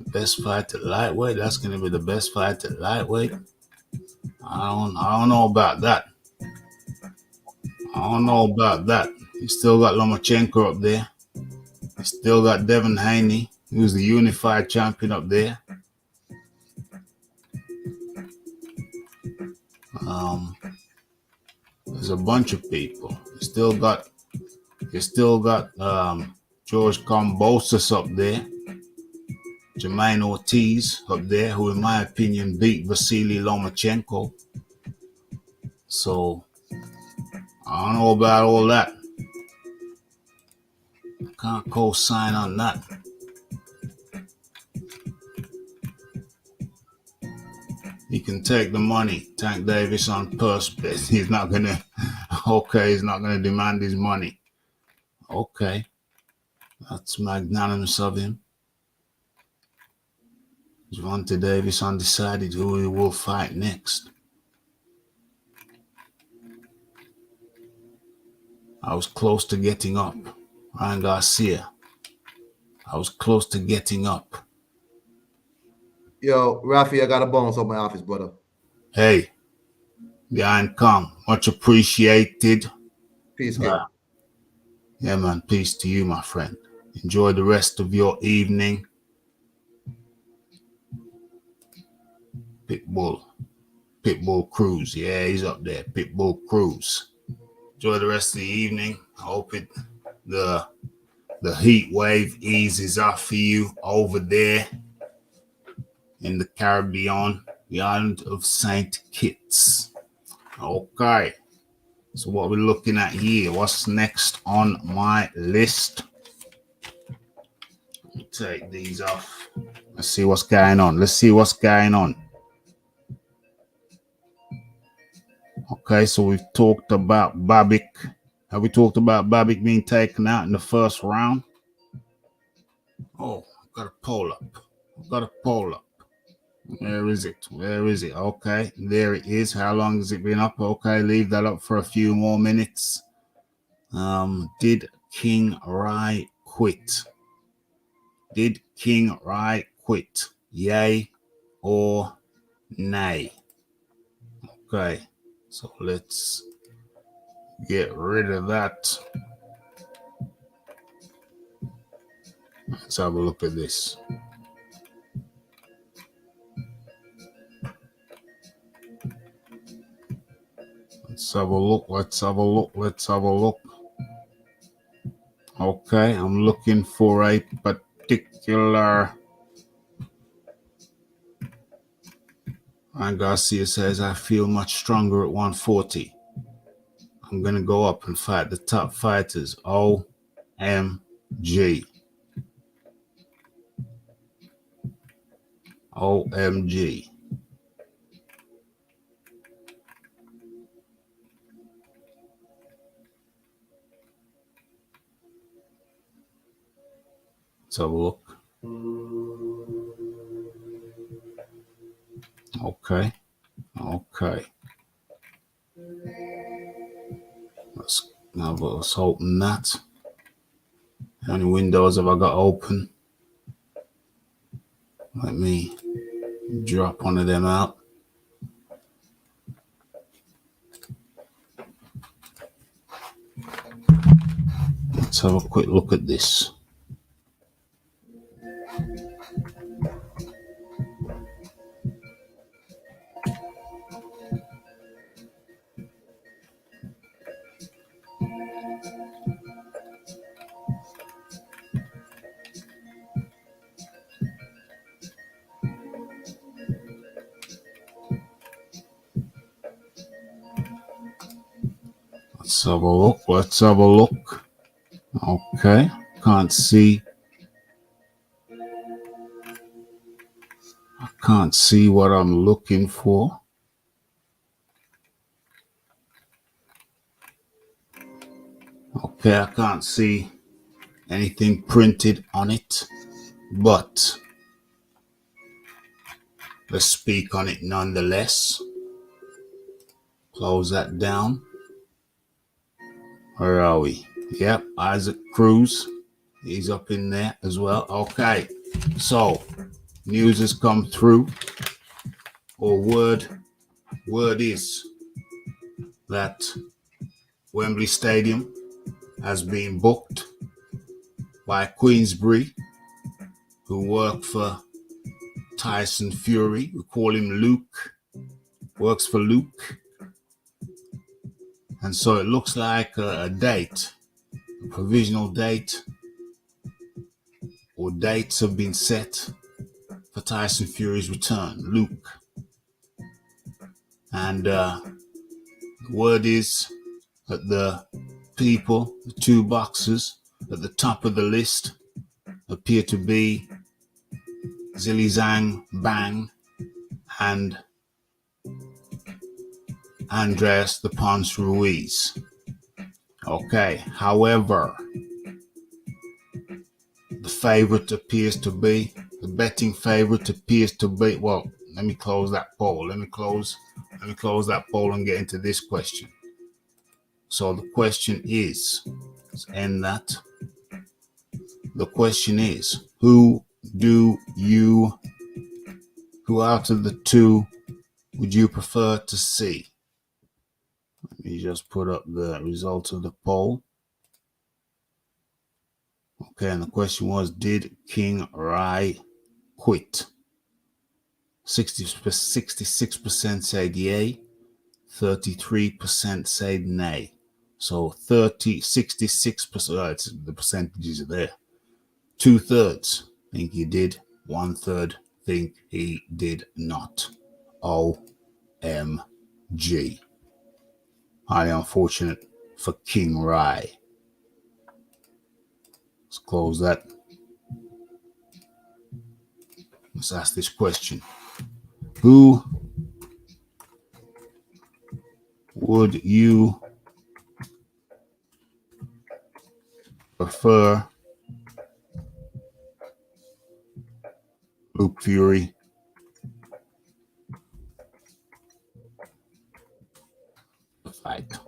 Best fight at lightweight? That's going to be the best fight at lightweight? I don't know about that. You still got Lomachenko up there. You still got Devin Haney, who's the unified champion up there. There's a bunch of people. You still got George Kambosos up there. Jermaine Ortiz up there, who in my opinion beat Vasily Lomachenko. So I don't know about all that. Can't co-sign on that. He can take the money. Tank Davis on purse bid. He's not gonna demand his money. Okay. That's magnanimous of him. Gervonta Davis undecided who he will fight next. I was close to getting up. Ryan Garcia. I was close to getting up. Yo, Rafi, I got to bounce off my office, brother. Hey, the Iron Kong. Much appreciated. Peace, kid. Yeah, man. Peace to you, my friend. Enjoy the rest of your evening. Pitbull Cruz. Yeah, he's up there. Pitbull Cruz. Enjoy the rest of the evening. I hope the heat wave eases off for you over there in the Caribbean, the island of St. Kitts. Okay. So what we're looking at here, what's next on my list? Let me take these off. Let's see what's going on. Okay, so we've talked about Babik. Have we talked about Babik being taken out in the first round? Oh, I've got a poll up. Where is it? Okay, there it is. How long has it been up? Okay, leave that up for a few more minutes. Did King Rai quit? Yay or nay? Okay, so let's get rid of that. Let's have a look at this. Let's have a look. Okay, I'm looking for a particular. And Garcia says, I feel much stronger at 140. I'm going to go up and fight the top fighters. OMG. Let's have a look. Okay. Let's open that. How many windows have I got open? Let me drop one of them out. Let's Let's have a quick look at this. Let's have a look. Let's have a look. Okay. Can't see. I can't see what I'm looking for. Okay, I can't see anything printed on it, but let's speak on it nonetheless. Close that down. Where are we? Yep, Isaac Cruz. He's up in there as well. Okay, so news has come through, or word is that Wembley Stadium has been booked by Queensbury, who work for Tyson Fury. We call him Luke. Works for Luke. And so it looks like a date, a provisional date, or dates have been set for Tyson Fury's return, Luke. And the word is that the people, the two boxers at the top of the list appear to be Zhang Bang and Andreas the Ponce Ruiz. Okay, however, the betting favorite appears to be, well, let me close that poll. Let me close that poll and get into this question. So the question is, let's end that. The question is, who out of the two would you prefer to see? Let me just put up the results of the poll. Okay, and the question was, did King Rai quit? 66% said yay, 33% said nay. So 66%, the percentages are there. 2/3 think he did, 1/3 think he did not. OMG. Highly unfortunate for King Rai. Let's close that. Let's ask this question. Who would you prefer Luke Fury to fight?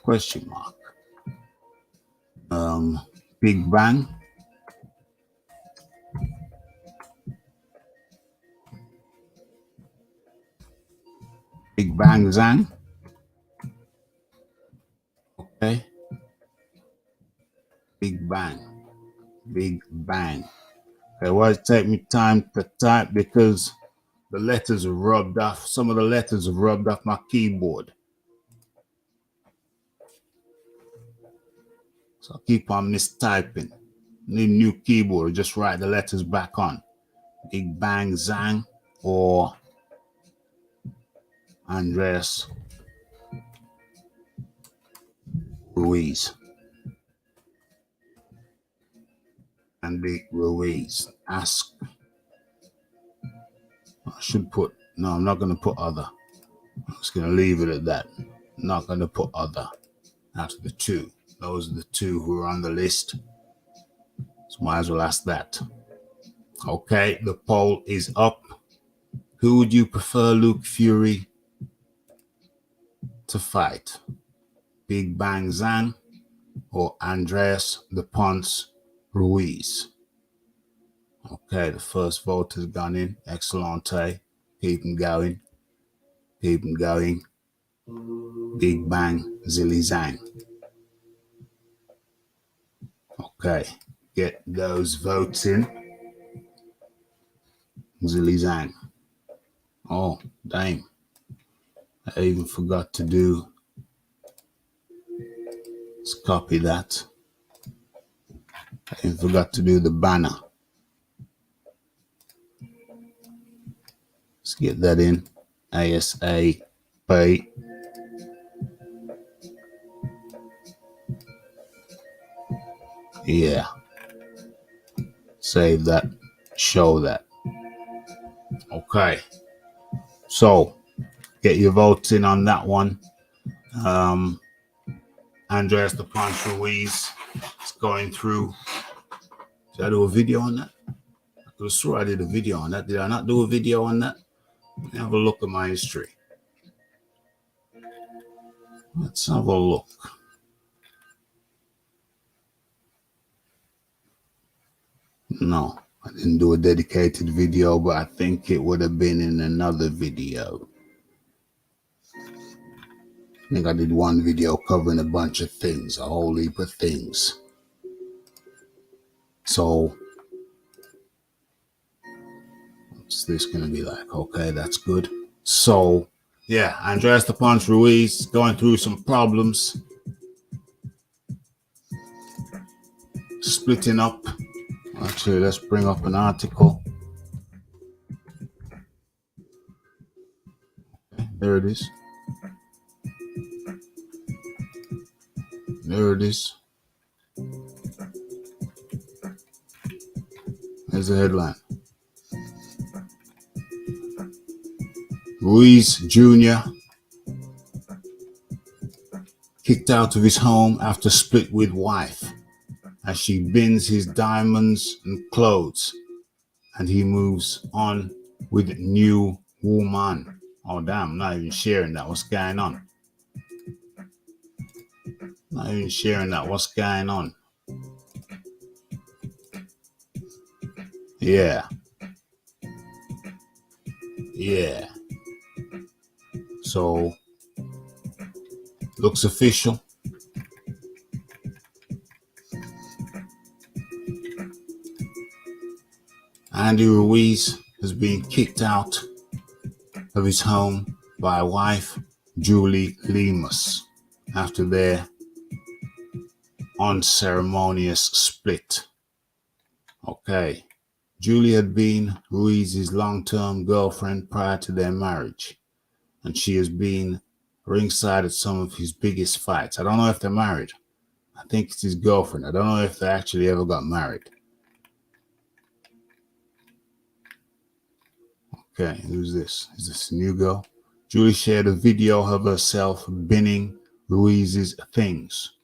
Question mark. Big Bang. Big Bang Zhang. Okay. Big Bang. Big Bang. Okay, why it take me time to type? Because the letters have rubbed off. Some of the letters have rubbed off my keyboard. So I keep on mistyping. Need a new keyboard, just write the letters back on. Big Bang Zhang or Andreas Ruiz. Andy Ruiz. Ask. I'm not going to put other. I'm just going to leave it at that. Not going to put other out of the two. Those are the two who are on the list. So might as well ask that. Okay, the poll is up. Who would you prefer Luke Fury to fight? Big Bang Zhang or Andreas the Ponce Ruiz? Okay, the first vote has gone in. Excellente. Keep them going. Keep them going. Big bang, zilly zang. Okay, get those votes in. Zilly zang. Oh, damn. I even forgot to do. Let's copy that. I even forgot to do the banner. Let's get that in. ASAP. Yeah. Save that. Show that. Okay. So, get your votes in on that one. Andres the Punch Ruiz is going through. Did I do a video on that? I could have swore I did a video on that. Did I not do a video on that? Let me have a look at my history. Let's have a look. No, I didn't do a dedicated video, but I think it would have been in another video. I think I did one video covering a bunch of things, a whole heap of things. So, what's this going to be like? Okay, that's good. So, yeah, Andres the Punch Ruiz going through some problems. Splitting up. Actually, let's bring up an article. There it is. There it is. There's the headline. Ruiz Jr. kicked out of his home after split with wife as she bins his diamonds and clothes, and he moves on with new woman. Oh damn, I'm not even sharing that. What's going on? Not even sharing that. What's going on? Yeah. Yeah. So, looks official. Andy Ruiz has been kicked out of his home by wife Julie Lemus after their unceremonious split. Okay. Julie had been Ruiz's long-term girlfriend prior to their marriage, and she has been ringside at some of his biggest fights. I don't know if they're married. I think it's his girlfriend. I don't know if they actually ever got married. Okay, who's this? Is this a new girl? Julie shared a video of herself binning Ruiz's things.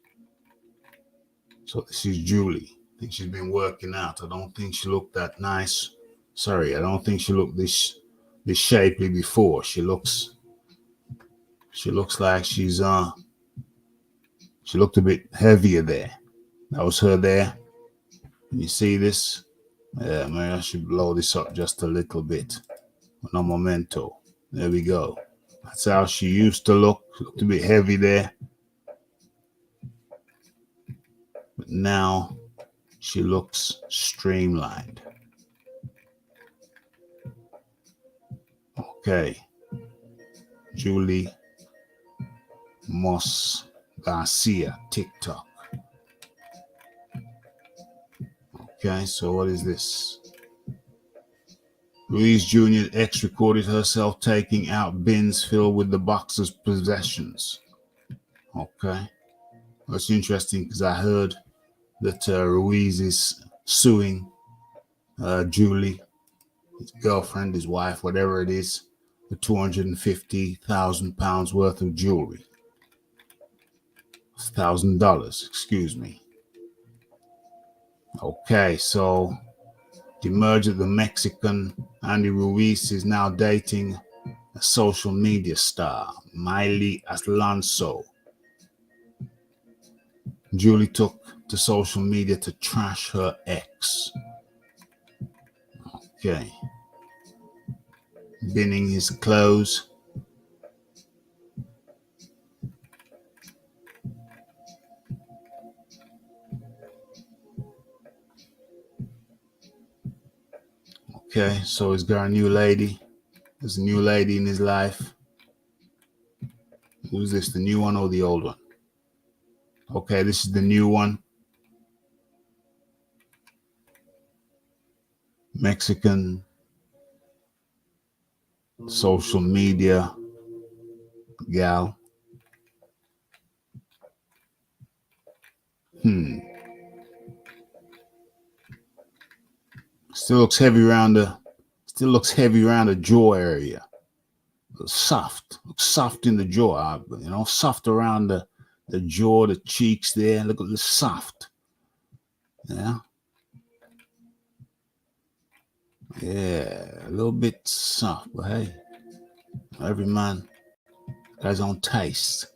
So this is Julie. I think she's been working out. I don't think she looked that nice. Sorry, I don't think she looked this shapely before. She looks like she looked a bit heavier there. That was her there. Can you see this? Yeah, maybe I should blow this up just a little bit. No momento. There we go. That's how she used to look. She looked a bit heavy there. But now she looks streamlined. Okay. Julie Moss Garcia, TikTok. Okay, so what is this? Ruiz Jr.'s ex recorded herself taking out bins filled with the boxer's possessions. Okay. That's interesting because I heard that Ruiz is suing Julie, his girlfriend, his wife, whatever it is, for £250,000 worth of jewelry. $1,000, excuse me. Okay, so the merger of the Mexican Andy Ruiz is now dating a social media star, Miley Alonso. Julie took to social media to trash her ex. Okay. Binning his clothes. Okay, so he's got a new lady. There's a new lady in his life. Who's this, the new one or the old one? Okay, this is the new one. Mexican social media gal. Still looks heavy around the jaw area. Soft in the jaw, soft around the jaw, the cheeks there. Look at the soft. Yeah. Yeah, a little bit soft, but hey, every man got his own taste.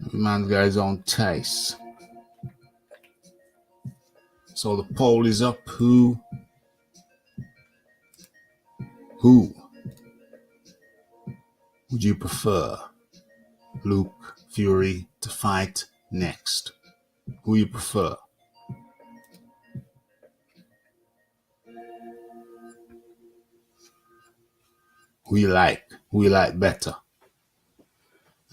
Every man's got his own taste. So the poll is up. Who would you prefer Luke Fury to fight next? Who you prefer? Who you like? Who you like better?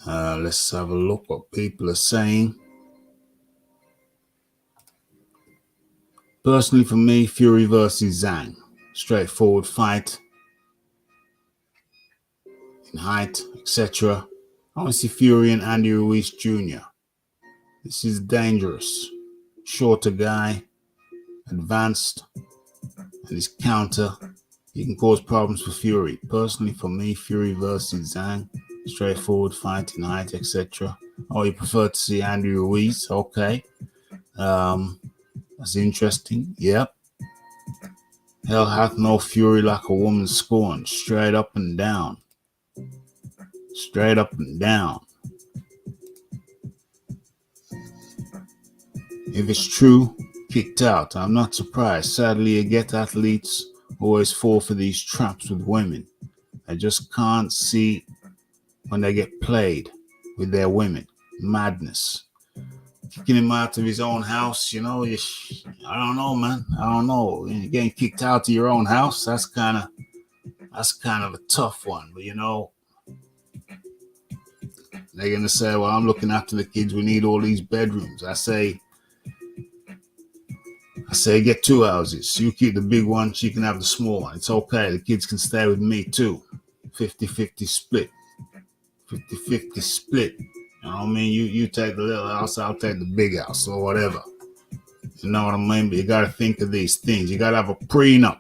Let's have a look what people are saying. Personally, for me, Fury versus Zhang. Straightforward fight. In height, etc. I want to see Fury and Andy Ruiz Jr. This is dangerous. Shorter guy, advanced, and his counter. He can cause problems for Fury. Personally, for me, Fury versus Zhang. Straightforward fight in height, etc. Oh, you prefer to see Andy Ruiz? Okay. That's interesting. Yep. Hell hath no fury like a woman scorned. Straight up and down. Straight up and down. If it's true, kicked out. I'm not surprised. Sadly, you get athletes always fall for these traps with women. I just can't see when they get played with their women. Madness. Kicking him out of his own house, I don't know, man. I don't know. You're getting kicked out of your own house, that's kind of a tough one. But they're gonna say, well, I'm looking after the kids, we need all these bedrooms. I say get 2 houses. You keep the big one, she can have the small one. It's okay. The kids can stay with me too. 50-50 split. 50-50 split. You know what I mean? You take the little house, I'll take the big house or whatever. You know what I mean? But you got to think of these things. You got to have a prenup.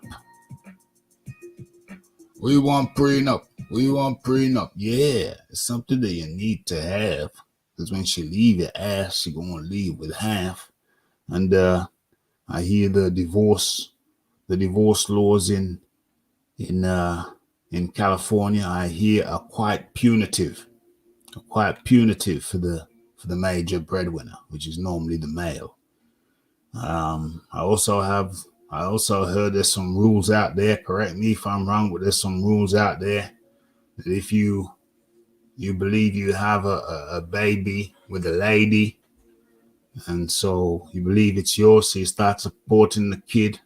We want prenup. Yeah, it's something that you need to have. Because when she leave your ass, she going to leave with half. And I hear the divorce laws in California, I hear are quite punitive for the major breadwinner, which is normally the male. I also heard there's some rules out there. Correct me if I'm wrong, but there's some rules out there that if you believe you have a baby with a lady, and so you believe it's yours, so you start supporting the kid.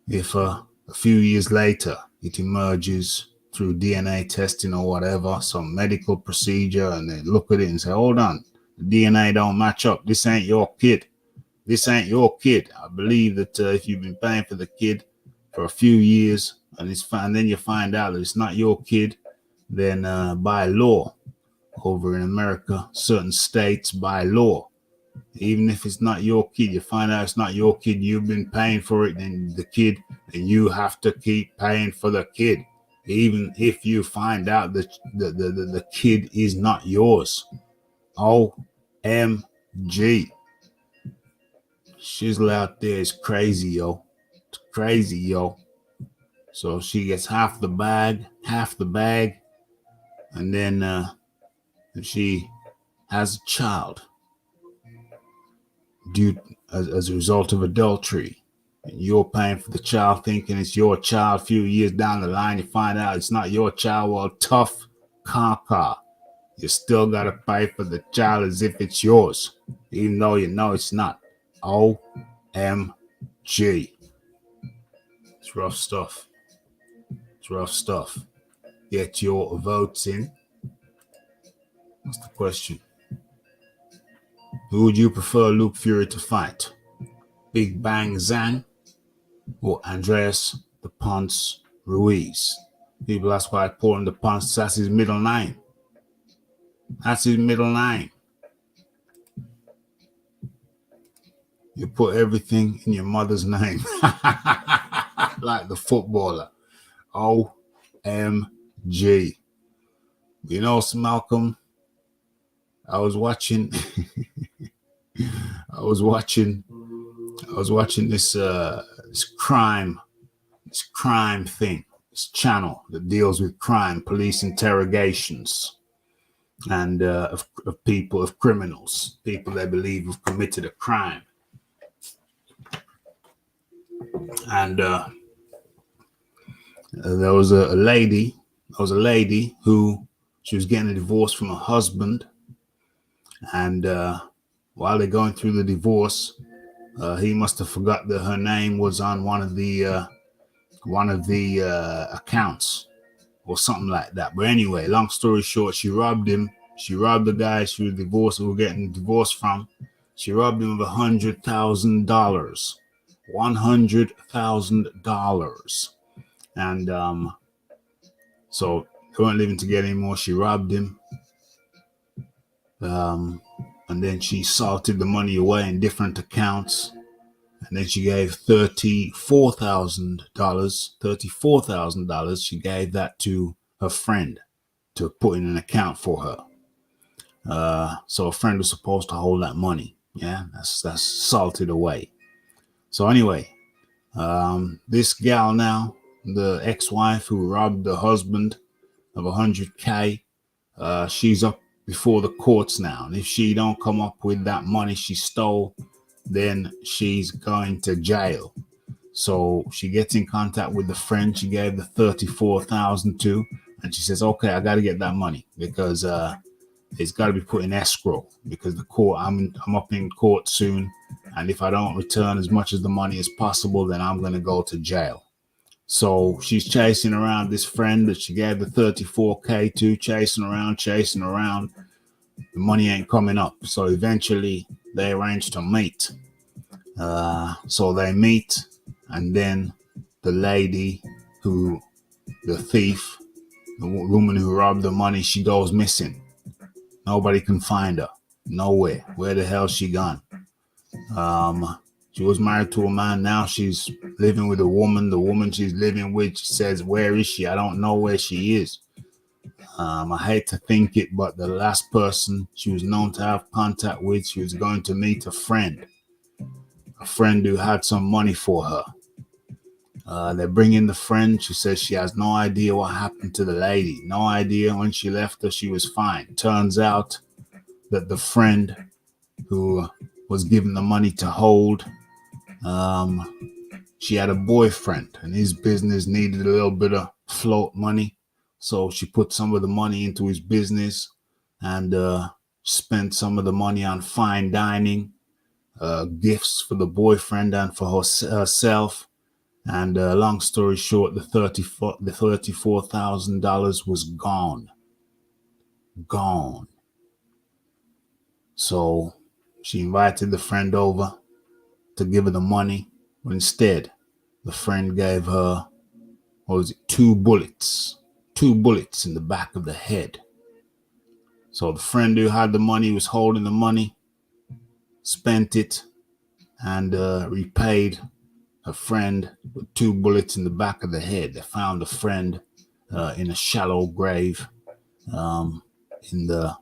If a few years later it emerges through DNA testing or whatever, some medical procedure, and they look at it and say, hold on, the DNA don't match up. This ain't your kid. I believe that if you've been paying for the kid for a few years and then you find out that it's not your kid, then by law over in America, certain states by law, even if it's not your kid, you find out it's not your kid, you've been paying for it, then the kid, and you have to keep paying for the kid, even if you find out that the kid is not yours. OMG. Shizzle out there is crazy, yo. It's crazy, yo. So she gets half the bag, and then if she has a child due as a result of adultery, and you're paying for the child thinking it's your child. A few years down the line, you find out it's not your child. Well, tough caca. You still got to pay for the child as if it's yours, even though you know it's not. OMG. It's rough stuff. It's rough stuff. Get your votes in. What's the question? Who would you prefer Luke Fury to fight? Big Bang Zhang or Andreas the Ponce Ruiz? People ask why I call him the Ponce. That's his middle name. That's his middle name. You put everything in your mother's name. Like the footballer. OMG. You know, Malcolm, I was watching this crime thing, this channel that deals with crime, police interrogations, and of people, of criminals, people they believe have committed a crime. And there was a lady who she was getting a divorce from her husband, and while they're going through the divorce, he must have forgot that her name was on one of the accounts or something like that. But anyway, long story short, she robbed him. She robbed the guy she was divorced, who were getting divorced from. She robbed him of $100,000, $100,000, and so they weren't living together anymore. She robbed him, and then she salted the money away in different accounts. And then she gave $34,000. She gave that to her friend to put in an account for her. So a friend was supposed to hold that money. Yeah, that's salted away. So anyway, this gal now, the ex-wife who robbed the husband of $100K, she's up before the courts now. And if she don't come up with that money she stole, then she's going to jail. So she gets in contact with the friend she gave the $34,000 to, and she says, "Okay, I got to get that money because it's got to be put in escrow because the court. I'm up in court soon, and if I don't return as much of the money as possible, then I'm going to go to jail." So she's chasing around this friend that she gave the $34K to, chasing around. The money ain't coming up. So eventually they arrange to meet. So they meet, and then the lady the thief, the woman who robbed the money, she goes missing. Nobody can find her. Nowhere. Where the hell she gone? She was married to a man. Now she's living with a woman. The woman she's living with, she says, "Where is she? I don't know where she is." I hate to think it, but the last person she was known to have contact with, she was going to meet a friend who had some money for her. They bring in the friend. She says she has no idea what happened to the lady. No idea. When she left her, she was fine. Turns out that the friend who was given the money to hold, she had a boyfriend, and his business needed a little bit of float money. So she put some of the money into his business and spent some of the money on fine dining, gifts for the boyfriend and for herself. And long story short, the $34,000 was gone. So she invited the friend over to give her the money, but instead, the friend gave her, two bullets in the back of the head. So the friend who had the money was holding the money, spent it, and repaid her friend with 2 bullets in the back of the head. They found the friend in a shallow grave, in the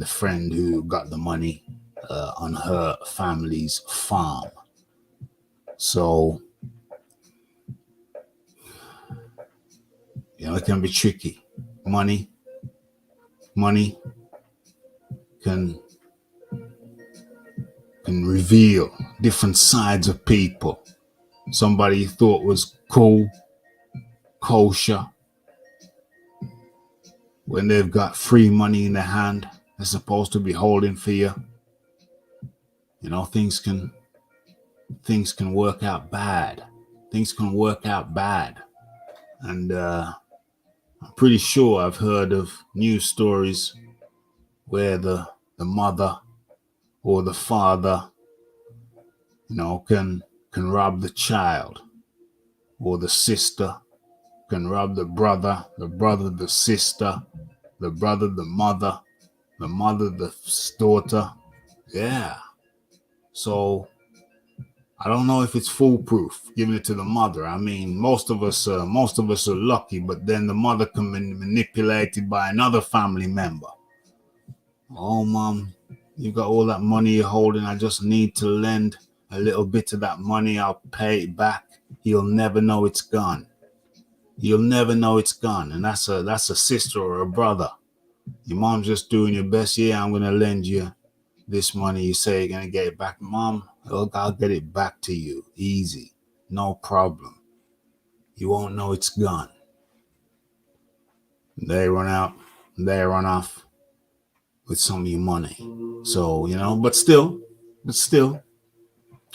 friend who got the money on her family's farm. So, it can be tricky. Money can reveal different sides of people. Somebody you thought was cool, kosher, when they've got free money in their hand, they're supposed to be holding for you. Things can things can work out bad. Things can work out bad. And I'm pretty sure I've heard of news stories where the mother or the father, can rob the child, or the sister can rob the brother the sister, the brother the mother the daughter. Yeah. So I don't know if it's foolproof giving it to the mother. I mean, most of us are lucky, but then the mother can be manipulated by another family member. Oh, mom, you got all that money you're holding. I just need to lend a little bit of that money. I'll pay it back. You'll never know it's gone. You'll never know it's gone. And that's a sister or a brother. Your mom's just doing your best. Yeah, I'm gonna lend you this money. You say you're gonna get it back, mom. Look, I'll get it back to you, easy, no problem. You won't know it's gone. They run out. They run off with some of your money. So but still,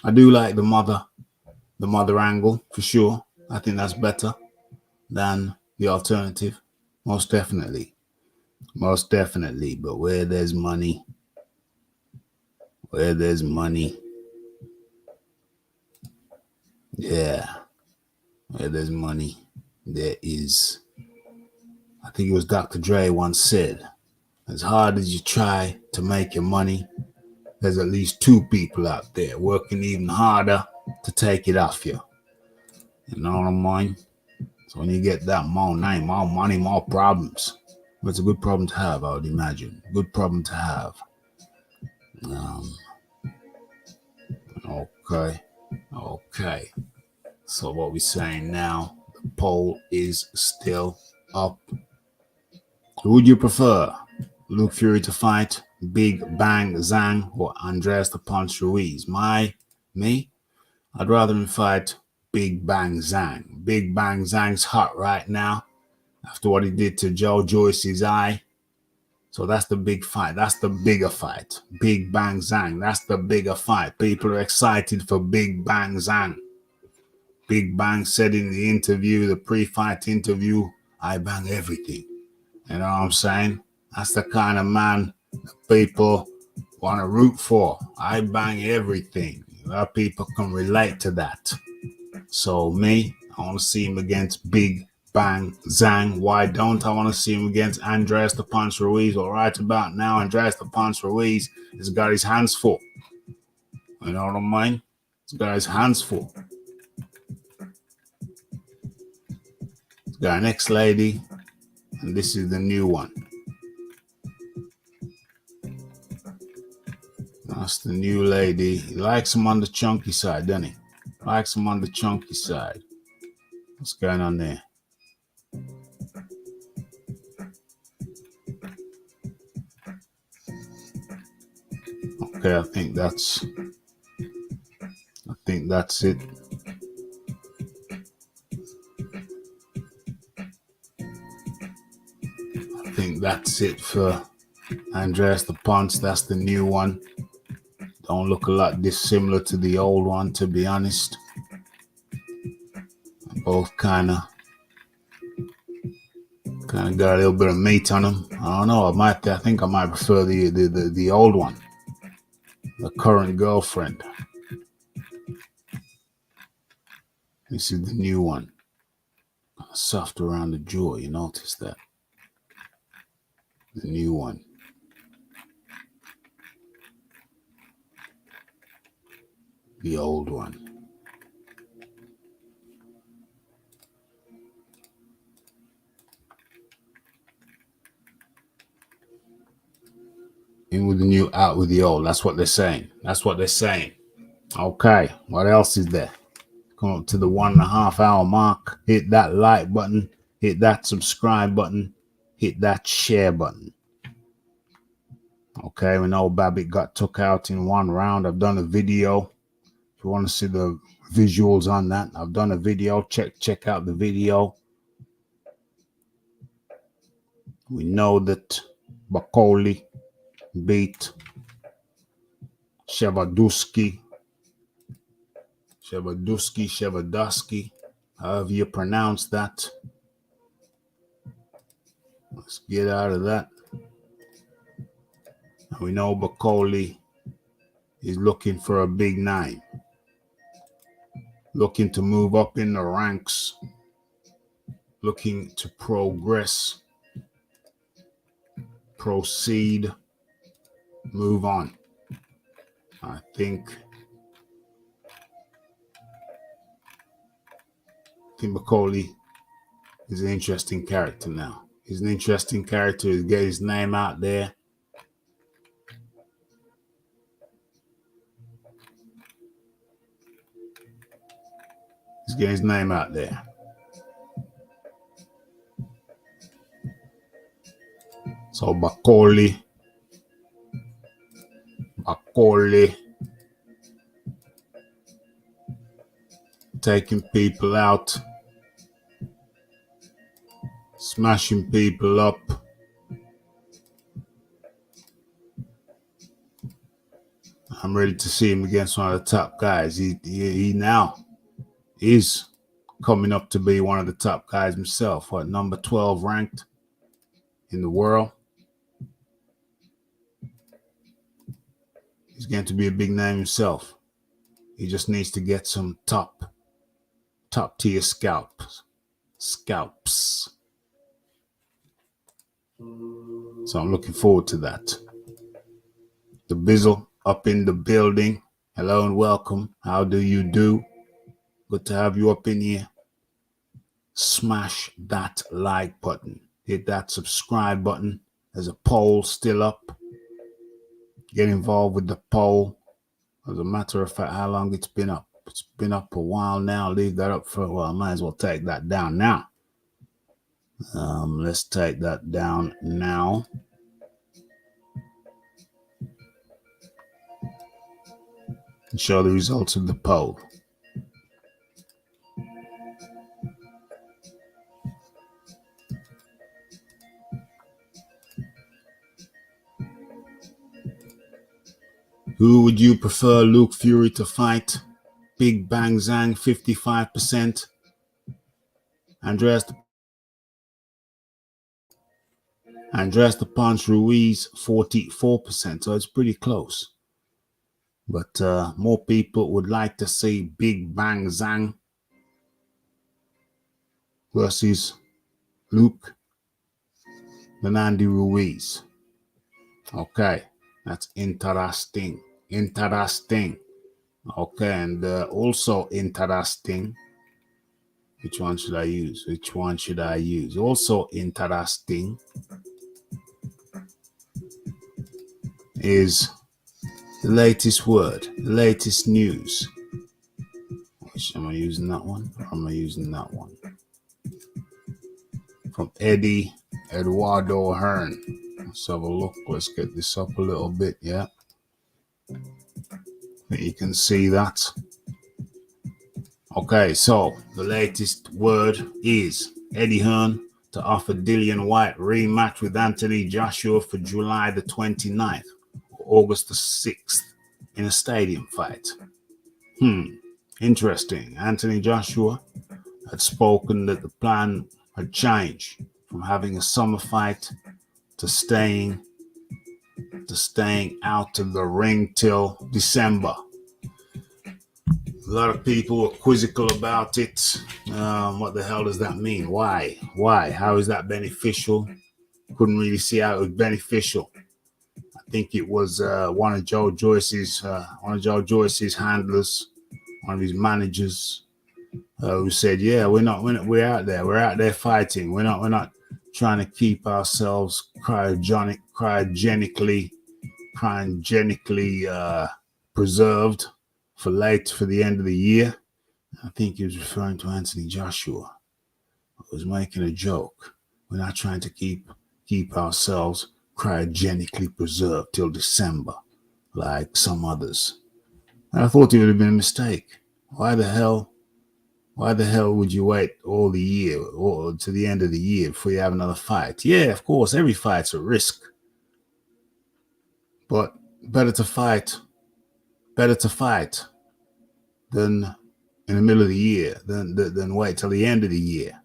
I do like the mother angle for sure. I think that's better than the alternative, most definitely. Most definitely. But where there's money, yeah, where there's money, there is. I think it was Dr. Dre once said, as hard as you try to make your money, there's at least two people out there working even harder to take it off you. You know what I mean? So when you get that more money, more problems. But it's a good problem to have, I would imagine. Good problem to have. Okay. So what we're saying now, the poll is still up. Who would you prefer? Luke Fury to fight Big Bang Zhang or Andreas the Punch Ruiz? Me? I'd rather him fight Big Bang Zhang. Big Bang Zhang's hot right now after what he did to Joe Joyce's eye. So that's the big fight. That's the bigger fight. Big Bang Zhang. That's the bigger fight. People are excited for Big Bang Zhang. Big Bang said in the interview, the pre-fight interview, I bang everything. You know what I'm saying? That's the kind of man people want to root for. I bang everything. A lot of people can relate to that. So me, I want to see him against Big Bang Zhang. Why don't I want to see him against Andreas the Punch Ruiz? Well, right about now, Andreas the Punch Ruiz has got his hands full. You know what I mean? He's got his hands full. He's got an ex-lady, and this is the new one. That's the new lady. He likes him on the chunky side, doesn't he? Likes him on the chunky side. What's going on there? Okay, I think that's it. I think that's it for Andreas the Punch. That's the new one. Don't look a lot dissimilar to the old one, to be honest. Both kind of got a little bit of meat on them. I don't know. I think I might prefer the old one, the current girlfriend. This is the new one. Soft around the jaw. You notice that? The new one. The old one. In with the new, out with the old. That's what they're saying. Okay, what else is there? Come up to the 1.5 hour mark. Hit that like button. Hit that subscribe button. Hit that share button. Okay, we know Babbitt got took out in one round. I've done a video. If you want to see the visuals on that, I've done a video. Check out the video. We know that Bakoli beat Shevaduski Shevardowski, however you pronounce that. Let's get out of that. And we know Bacoli is looking for a big name, looking to move up in the ranks, looking to progress, proceed, move on. I think Bacoli is an interesting character now. He's an interesting character to get his name out there. He's getting his name out there. So Bacoli, taking people out, smashing people up. I'm ready to see him against one of the top guys. He now is coming up to be one of the top guys himself. What, number 12 ranked in the world? He's going to be a big name himself. He just needs to get some top tier scalps. So I'm looking forward to that. The Bizzle up in the building. Hello and welcome. How do you do? Good to have you up in here. Smash that like button. Hit that subscribe button. There's a poll still up. Get involved with the poll. As a matter of fact, how long it's been up? It's been up a while now. Leave that up for a while. I might as well take that down now. Let's take that down now. And show the results of the poll. Who would you prefer Luke Fury to fight? Big Bang Zhang, 55%. Andreas the Punch Ruiz, 44%. So it's pretty close. But more people would like to see Big Bang Zhang versus Luke than Andy Ruiz. Okay, that's interesting. Okay, and also interesting. Which one should I use? Also interesting is the latest word, the latest news. Am I using that one? Or am I using that one? From Eduardo Hearn. Let's have a look. Let's get this up a little bit, yeah. You can see that. Okay, so the latest word is Eddie Hearn to offer Dillian White rematch with Anthony Joshua for July the 29th, or August the 6th in a stadium fight. Interesting. Anthony Joshua had spoken that the plan had changed from having a summer fight to staying out of the ring till December. A lot of people were quizzical about it. What the hell does that mean? Why? How is that beneficial? Couldn't really see how it was beneficial. I think it was one of Joe Joyce's handlers, one of his managers, who said, "Yeah, we're out there fighting. We're not trying to keep ourselves cryogenically preserved for the end of the year." I think he was referring to Anthony Joshua. I was making a joke. We're not trying to keep ourselves cryogenically preserved till December, like some others. And I thought it would have been a mistake. Why the hell would you wait all the year or to the end of the year before you have another fight? Yeah, of course, every fight's a risk. But better to fight than in the middle of the year than wait till the end of the year.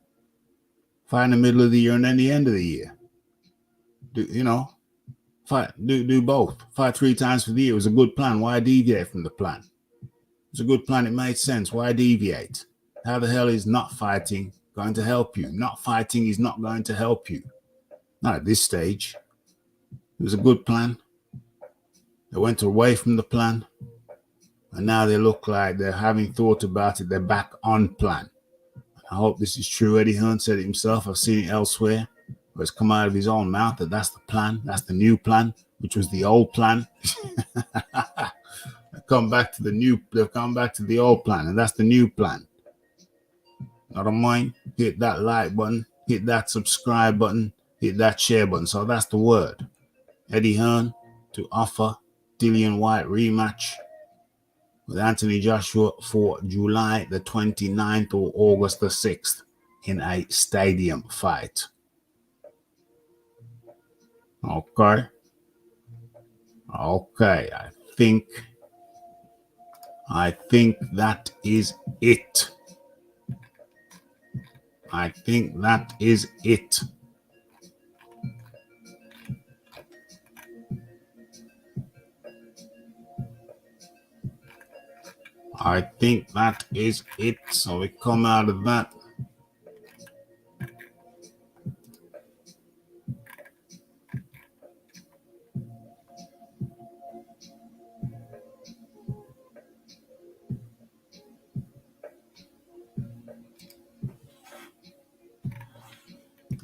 Fight in the middle of the year and then the end of the year. Do both. Fight 3 times for the year. It was a good plan. Why deviate from the plan? It was a good plan. It made sense. Why deviate? How the hell is not fighting going to help you? Not fighting is not going to help you. Not at this stage. It was a good plan. They went away from the plan. And now they look like they're having thought about it. They're back on plan. I hope this is true. Eddie Hearn said it himself. I've seen it elsewhere. But it's come out of his own mouth that that's the plan. That's the new plan, which was the old plan. They've come back to the old plan, and that's the new plan. I don't mind. Hit that like button, hit that subscribe button, hit that share button. So that's the word. Eddie Hearn to offer Dillian White rematch with Anthony Joshua for July the 29th or August the 6th in a stadium fight. Okay. I think that is it. I think that is it. I think that is it. So we come out of that.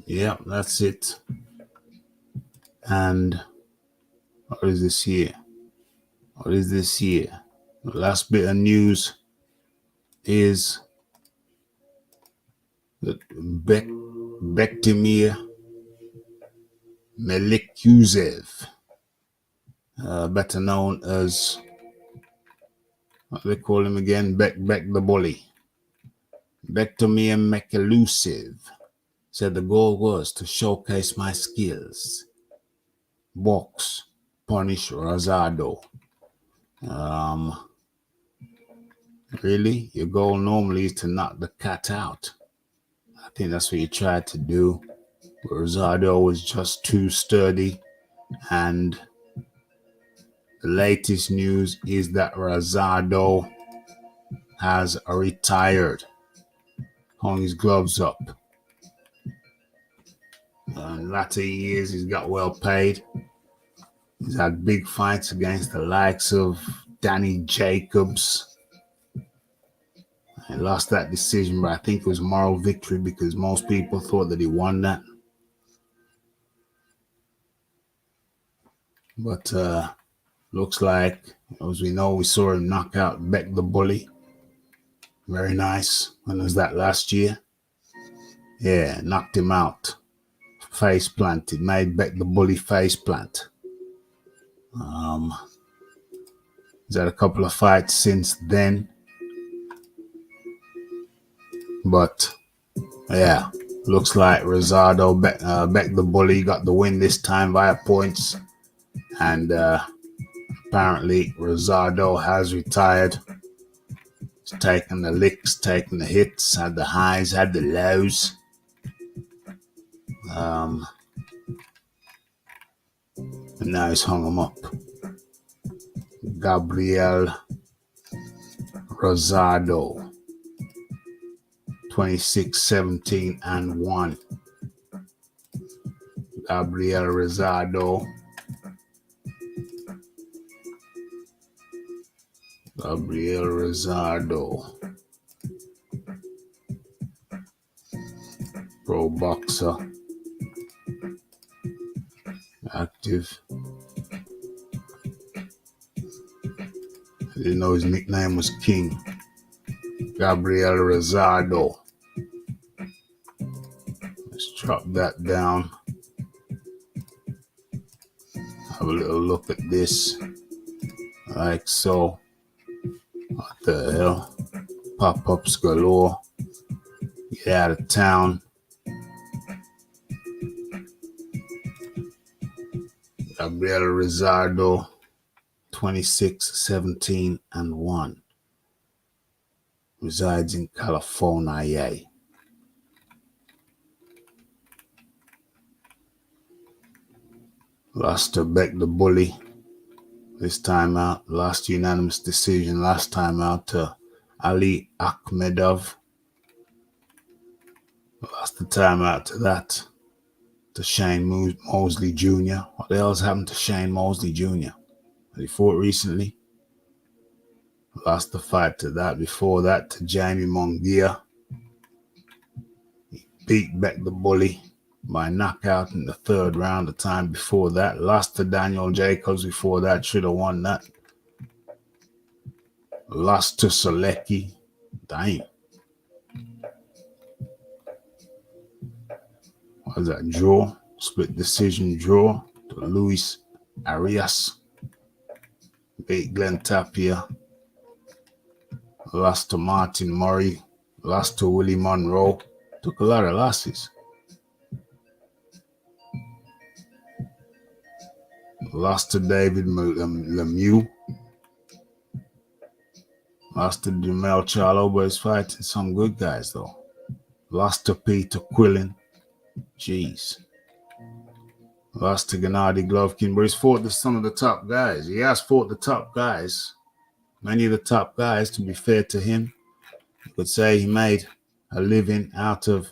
Yeah, that's it. And what is this here? The last bit of news is that Bektimir Melikuziev, better known as, what do they call him again? Bek the Bully. Bektimir Melikuziev said the goal was to showcase my skills. Box, punish Rosado. Really? Your goal normally is to knock the cat out. I think that's what you tried to do. Rosado was just too sturdy, and the latest news is that Rosado has retired, hung his gloves up. In latter years, he's got well paid. He's had big fights against the likes of Danny Jacobs. He lost that decision, but I think it was moral victory because most people thought that he won that. But looks like, as we know, we saw him knock out Beck the Bully. Very nice. When was that, last year? Yeah, knocked him out. Face planted, made Beck the Bully face plant. He's had a couple of fights since then. But yeah, looks like Rosado, Beck the Bully, got the win this time via points. And apparently Rosado has retired. He's taken the licks, taken the hits, had the highs, had the lows. And now he's hung him up. Gabriel Rosado, 26-17-1. Gabriel Rosado. Pro boxer. Active. I didn't know his nickname was King. Gabriel Rosado. Let's drop that down. Have a little look at this. Like so. What the hell? Pop-ups galore. Get out of town. Gabriel Rosado, 26-17-1. resides in California. Lost to Beck the Bully this time out. Lost unanimous decision last time out to Ali Akhmedov. Lost the time out to that to Shane Mosley Jr. What the hell's happened to Shane Mosley Jr.? He fought recently. Lost the fight to that. Before that to Jamie Munguia. He beat Beck the Bully by knockout in the third round. The time before that, lost to Daniel Jacobs. Before that, should have won that. Lost to Selecki. Damn. What was that? Draw. Split decision draw to Luis Arias. Beat Glenn Tapia. Lost to Martin Murray. Lost to Willie Monroe. Took a lot of losses. Lost to David Lemieux. Lost to Jamel Charlo, but he's fighting some good guys, though. Lost to Peter Quillen. Jeez. Lost to Gennady Golovkin, but he's fought some of the top guys. He has fought the top guys. Many of the top guys, to be fair to him. You could say he made a living out of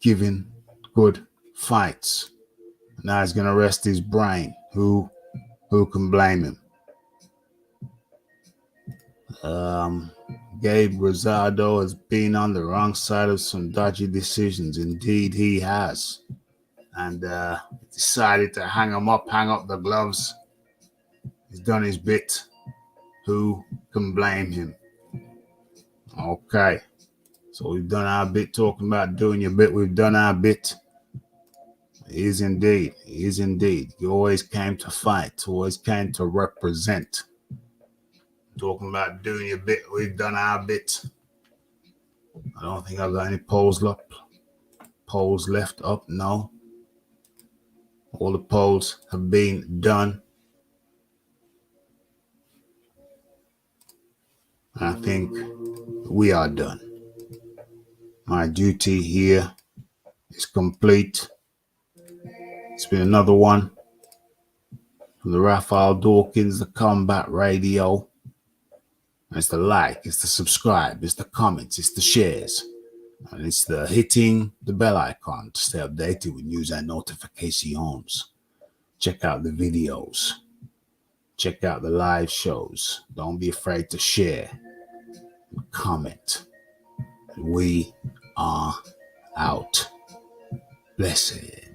giving good fights. Now he's going to rest his brain. Who can blame him? Gabe Rosado has been on the wrong side of some dodgy decisions. Indeed, he has. And decided to hang up the gloves. He's done his bit. Who can blame him? Okay. So we've done our bit talking about doing your bit. We've done our bit. He is indeed. He is indeed. He always came to fight. Always came to represent. Talking about doing your bit. We've done our bit. I don't think I've got any polls left up. No. All the polls have been done. I think we are done. My duty here is complete. It's been another one from the Raphael Dawkins, the Combat Radio. It's the like, it's the subscribe, it's the comments, it's the shares, and it's the hitting the bell icon to stay updated with news and notifications. Check out the videos. Check out the live shows. Don't be afraid to share and comment. We are out. Blessed.